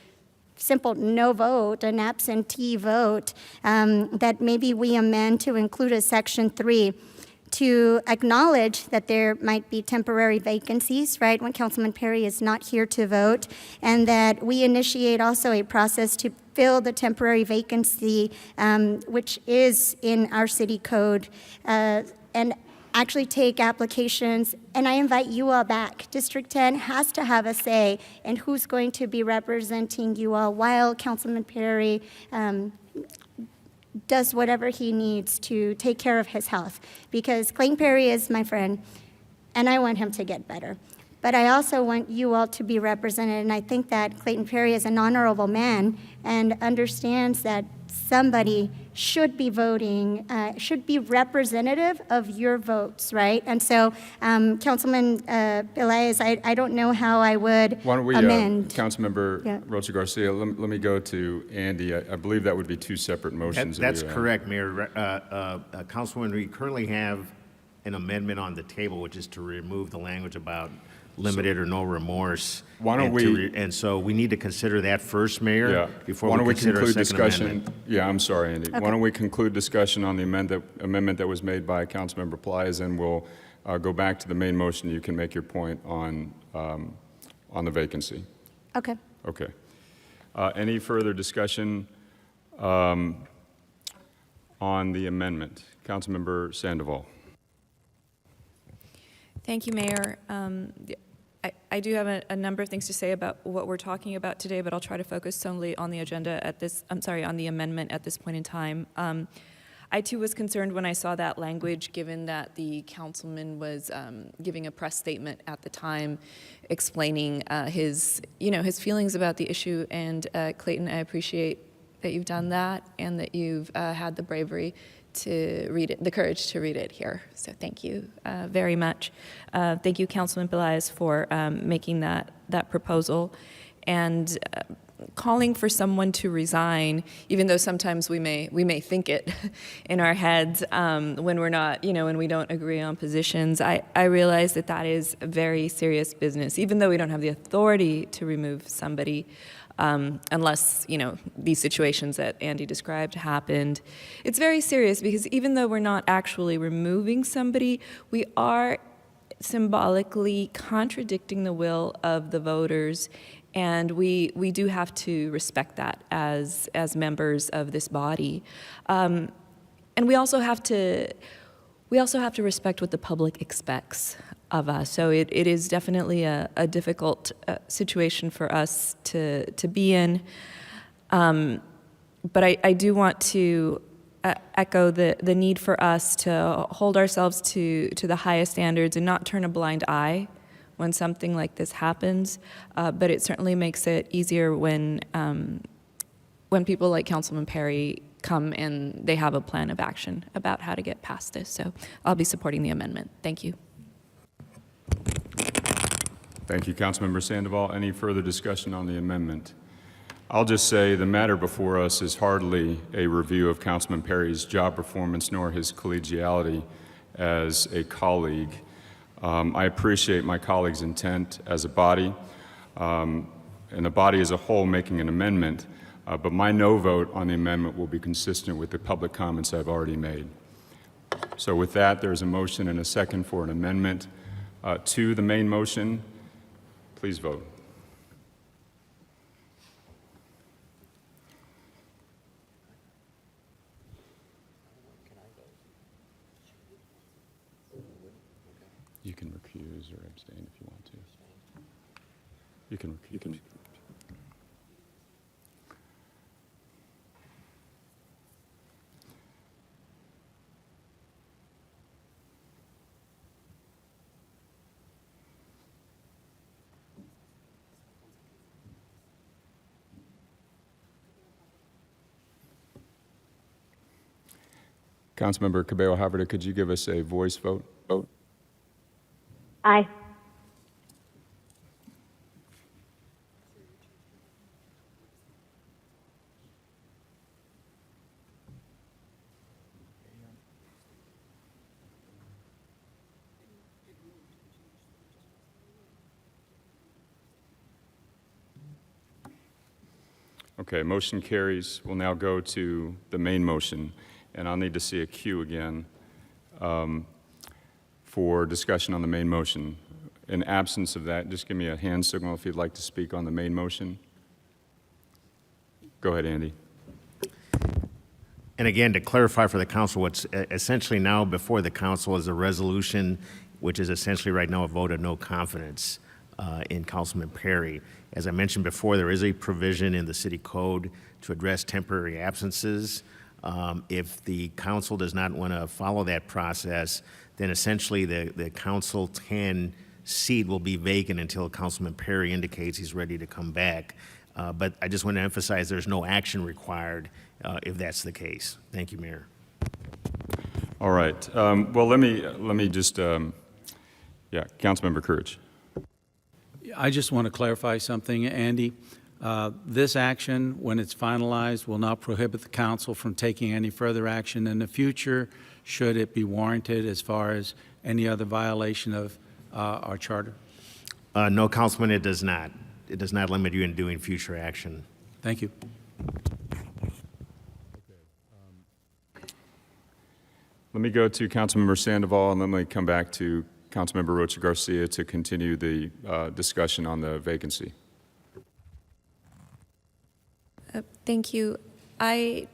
simple no vote, an absentee vote, that maybe we amend to include a Section 3 to acknowledge that there might be temporary vacancies, right, when Councilman Perry is not here to vote, and that we initiate also a process to fill the temporary vacancy, which is in our city code, and actually take applications. And I invite you all back. District 10 has to have a say in who's going to be representing you all while Councilman Perry does whatever he needs to take care of his health, because Clayton Perry is my friend, and I want him to get better. But I also want you all to be represented, and I think that Clayton Perry is an honorable man and understands that somebody should be voting, should be representative of your votes, right? And so, Councilman Pelaez, I don't know how I would Why don't we, amend. Councilmember Rocha Garcia, let me go to Andy. I believe that would be two separate motions. That's correct, Mayor. Councilwoman, we currently have an amendment on the table, which is to remove the language about limited or no remorse. Why don't and so we need to consider that first, Mayor, Yeah. before Why don't we we consider a conclude second discussion? amendment. Yeah, I'm sorry, Andy. Okay. Why don't we conclude discussion on the amendment that was made by Councilmember Pelaez, and we'll go back to the main motion. You can make your point on the vacancy. Okay. Okay. Any further discussion on the amendment? Councilmember Sandoval. Thank you, Mayor. I do have a number of things to say about what we're talking about today, but I'll try to focus solely on the agenda at this, on the amendment at this point in time. I too was concerned when I saw that language, given that the councilman was giving a press statement at the time, explaining his feelings about the issue. And Clayton, I appreciate that you've done that and that you've had the bravery to read it, the courage to read it here. So thank you very much. Thank you, Councilman Pelaez, for making that proposal and calling for someone to resign, even though sometimes we may think it in our heads when we're not, when we don't agree on positions. I realize that is very serious business, even though we don't have the authority to remove somebody. Unless, these situations that Andy described happened. It's very serious because even though we're not actually removing somebody, we are symbolically contradicting the will of the voters, and we do have to respect that as members of this body. And we also have to respect what the public expects of us. So it is definitely a difficult situation for us to be in. But I do want to echo the need for us to hold ourselves to the highest standards and not turn a blind eye when something like this happens. But it certainly makes it easier when people like Councilman Perry come and they have a plan of action about how to get past this. So I'll be supporting the amendment. Thank you. Thank you, Councilmember Sandoval. Any further discussion on the amendment? I'll just say the matter before us is hardly a review of Councilman Perry's job performance nor his collegiality as a colleague. I appreciate my colleague's intent as a body and the body as a whole making an amendment, but my no vote on the amendment will be consistent with the public comments I've already made. So with that, there's a motion and a second for an amendment to the main motion. Please vote. You can recuse or abstain if you want to. You can. Councilmember Cabello-Haverda, could you give us a voice vote? Aye. Okay, motion carries. We'll now go to the main motion, and I'll need to see a cue again for discussion on the main motion. In absence of that, just give me a hand signal if you'd like to speak on the main motion. Go ahead, Andy. And again, to clarify for the council, what's essentially now before the council is a resolution, which is essentially right now a vote of no confidence in Councilman Perry. As I mentioned before, there is a provision in the city code to address temporary absences. If the council does not want to follow that process, then essentially the council seat will be vacant until Councilman Perry indicates he's ready to come back. But I just want to emphasize there's no action required if that's the case. Thank you, Mayor. All right. Well, let me just, Councilmember Courage. I just want to clarify something, Andy. This action, when it's finalized, will not prohibit the council from taking any further action in the future, should it be warranted as far as any other violation of our charter? No, Councilman, it does not. It does not limit you in doing future action. Thank you. Let me go to Councilmember Sandoval, and then let me come back to Councilmember Rocha Garcia to continue the discussion on the vacancy. Thank you. I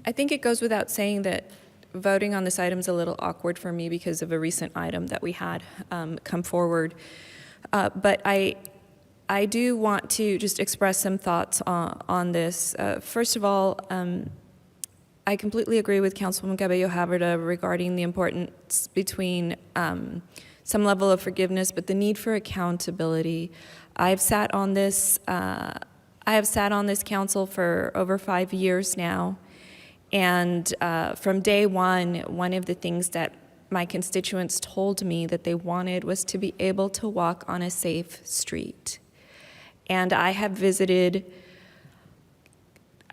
think it goes without saying that voting on this item is a little awkward for me because of a recent item that we had come forward. But I do want to just express some thoughts on this. First of all, I completely agree with Councilwoman Cabello Haverda regarding the importance between some level of forgiveness, but the need for accountability. I've sat on this council for over 5 years now, and from day one of the things that my constituents told me that they wanted was to be able to walk on a safe street. And I have visited,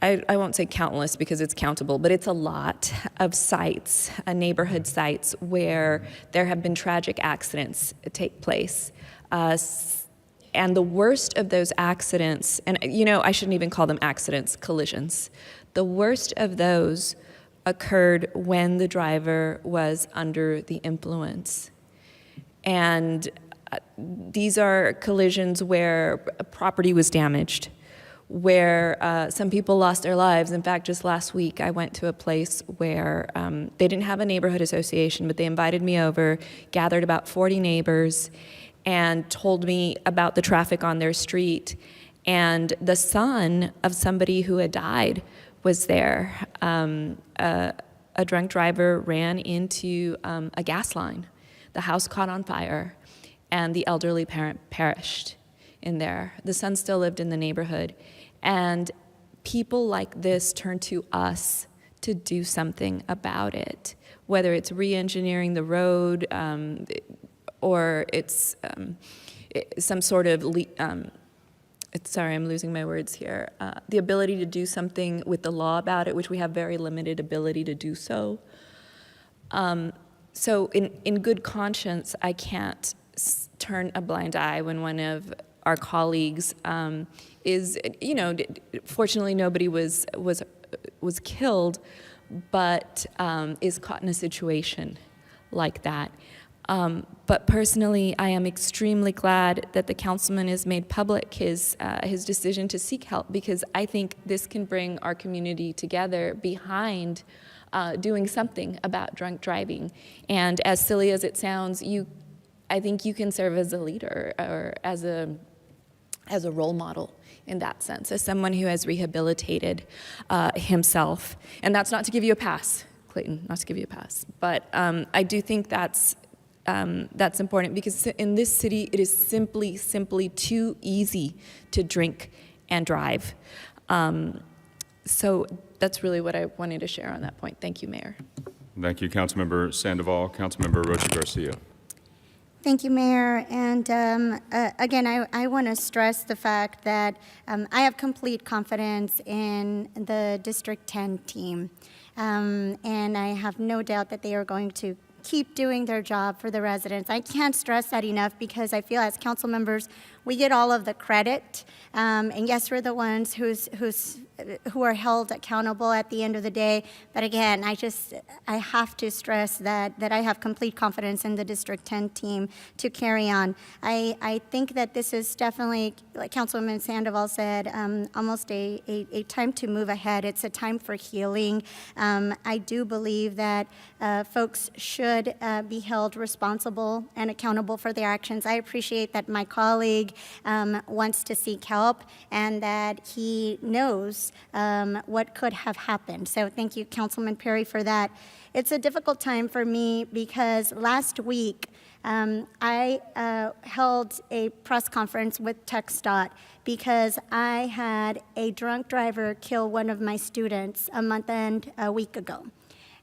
I won't say countless because it's countable, but it's a lot of sites, neighborhood sites, where there have been tragic accidents take place. And the worst of those accidents, and I shouldn't even call them accidents, collisions. The worst of those occurred when the driver was under the influence. And these are collisions where property was damaged, where some people lost their lives. In fact, just last week, I went to a place where they didn't have a neighborhood association, but they invited me over, gathered about 40 neighbors, and told me about the traffic on their street. And the son of somebody who had died was there. A drunk driver ran into a gas line. The house caught on fire, and the elderly parent perished in there. The son still lived in the neighborhood. And people like this turn to us to do something about it, whether it's re-engineering the road or it's some sort of sorry, I'm losing my words here. The ability to do something with the law about it, which we have very limited ability to do so. So in good conscience, I can't turn a blind eye when one of our colleagues is, fortunately nobody was killed, but is caught in a situation like that. But personally, I am extremely glad that the councilman has made public his decision to seek help, because I think this can bring our community together behind doing something about drunk driving. And as silly as it sounds, I think you can serve as a leader or as a role model in that sense, as someone who has rehabilitated himself. And that's not to give you a pass, Clayton, not to give you a pass. But I do think that's important, because in this city, it is simply too easy to drink and drive. So that's really what I wanted to share on that point. Thank you, Mayor. Thank you, Councilmember Sandoval. Councilmember Rocha Garcia. Thank you, Mayor. And again, I want to stress the fact that I have complete confidence in the District 10 team. And I have no doubt that they are going to keep doing their job for the residents. I can't stress that enough because I feel as council members, we get all of the credit. And yes, we're the ones who are held accountable at the end of the day. But again, I have to stress that I have complete confidence in the District 10 team to carry on. I think that this is definitely, like Councilwoman Sandoval said, almost a time to move ahead. It's a time for healing. I do believe that folks should be held responsible and accountable for their actions. I appreciate that my colleague wants to seek help and that he knows what could have happened. So thank you, Councilman Perry, for that. It's a difficult time for me because last week I held a press conference with TxDOT because I had a drunk driver kill one of my students a week ago.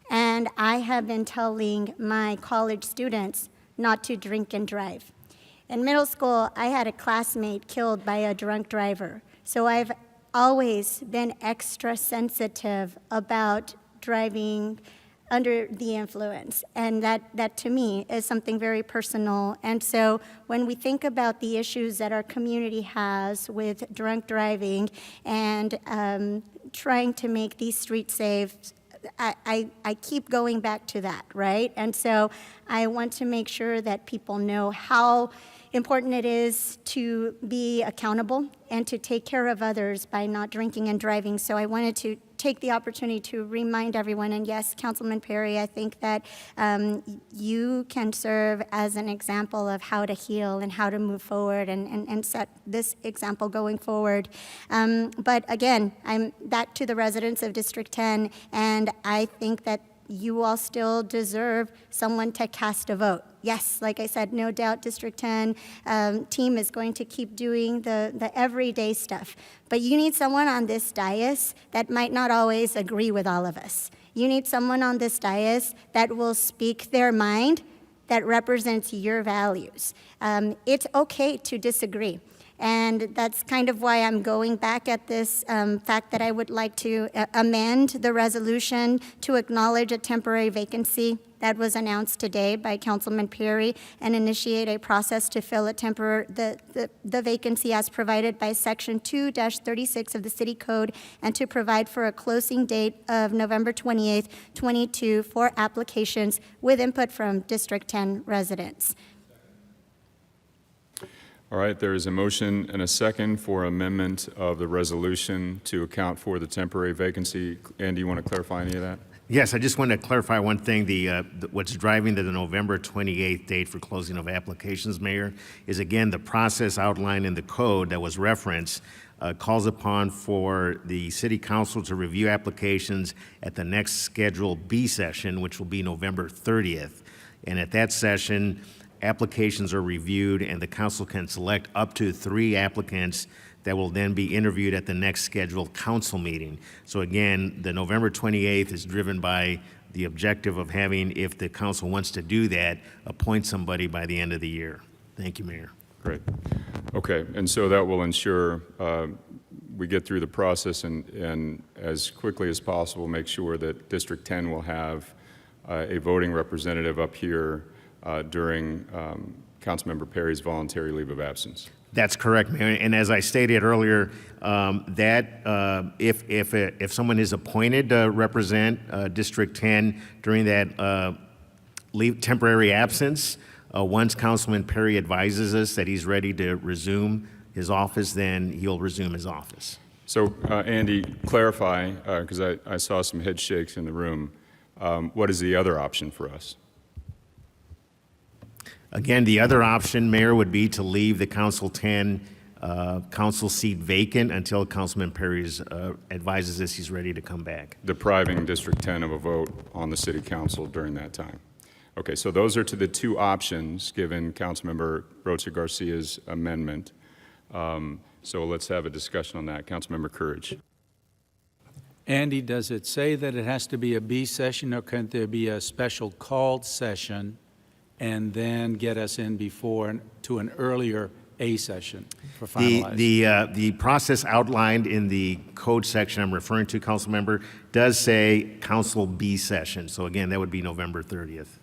And I have been telling my college students not to drink and drive. In middle school, I had a classmate killed by a drunk driver. So I've always been extra sensitive about driving under the influence. And that to me is something very personal. And so when we think about the issues that our community has with drunk driving and trying to make these streets safe, I keep going back to that, right? And so I want to make sure that people know how important it is to be accountable and to take care of others by not drinking and driving. So I wanted to take the opportunity to remind everyone, and yes, Councilman Perry, I think that you can serve as an example of how to heal and how to move forward and set this example going forward. But again, I'm back to the residents of District 10, and I think that you all still deserve someone to cast a vote. Yes, like I said, no doubt District 10 team is going to keep doing the everyday stuff. But you need someone on this dais that might not always agree with all of us. You need someone on this dais that will speak their mind, that represents your values. It's okay to disagree. And that's kind of why I'm going back at this fact that I would like to amend the resolution to acknowledge a temporary vacancy that was announced today by Councilman Perry and initiate a process to fill the vacancy as provided by Section 2-36 of the City Code and to provide for a closing date of November 28th, 22 for applications with input from District 10 residents. All right, there is a motion and a second for amendment of the resolution to account for the temporary vacancy. Andy, you want to clarify any of that? Yes, I just want to clarify one thing. What's driving the November 28th date for closing of applications, Mayor, is again the process outlined in the code that was referenced calls upon for the City Council to review applications at the next Schedule B session, which will be November 30th. And at that session, applications are reviewed and the council can select up to 3 applicants that will then be interviewed at the next scheduled council meeting. So again, the November 28th is driven by the objective of having, if the council wants to do that, appoint somebody by the end of the year. Thank you, Mayor. Great. Okay, and so that will ensure we get through the process and as quickly as possible make sure that District 10 will have a voting representative up here during Councilmember Perry's voluntary leave of absence. That's correct, Mayor. And as I stated earlier, if someone is appointed to represent District 10 during that temporary absence, once Councilman Perry advises us that he's ready to resume his office, then he'll resume his office. So, Andy, clarify, because I saw some head shakes in the room. What is the other option for us? Again, the other option, Mayor, would be to leave the Council 10 council seat vacant until Councilman Perry advises us he's ready to come back. Depriving District 10 of a vote on the City Council during that time. Okay, so those are to the 2 options given Councilmember Rocha Garcia's amendment. So let's have a discussion on that. Councilmember Courage. Andy, does it say that it has to be a B session, or can there be a special called session and then get us in before to an earlier A session for finalizing? The process outlined in the code section I'm referring to, Councilmember, does say Council B session. So again, that would be November 30th.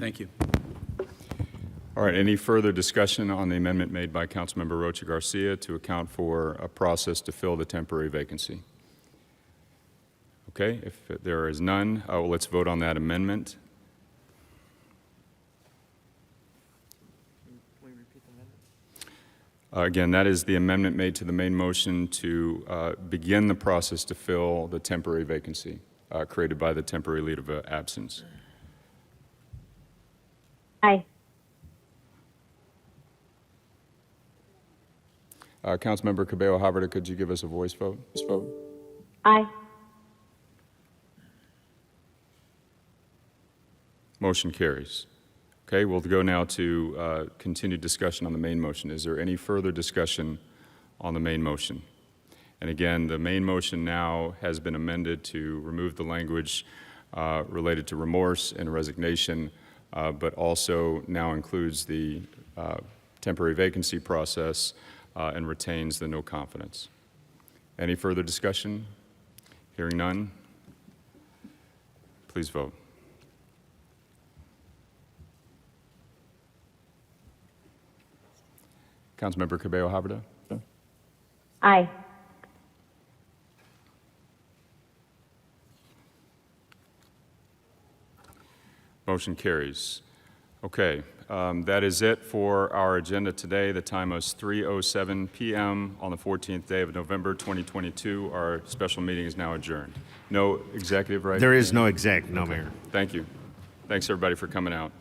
Thank you. All right, any further discussion on the amendment made by Councilmember Rocha Garcia to account for a process to fill the temporary vacancy? Okay, if there is none, well, let's vote on that amendment. Again, that is the amendment made to the main motion to begin the process to fill the temporary vacancy created by the temporary leave of absence. Aye. Councilmember Cabello-Haverda, could you give us a voice vote? Aye. Motion carries. Okay, we'll go now to continued discussion on the main motion. Is there any further discussion on the main motion? And again, the main motion now has been amended to remove the language related to remorse and resignation, but also now includes the temporary vacancy process and retains the no confidence. Any further discussion? Hearing none, please vote. Councilmember Cabello-Haverda? Aye. Motion carries. Okay, that is it for our agenda today. The time is 3:07 p.m. on the 14th day of November 2022. Our special meeting is now adjourned. No executive, right? There is no exec, no, Mayor. Thank you. Thanks, everybody, for coming out.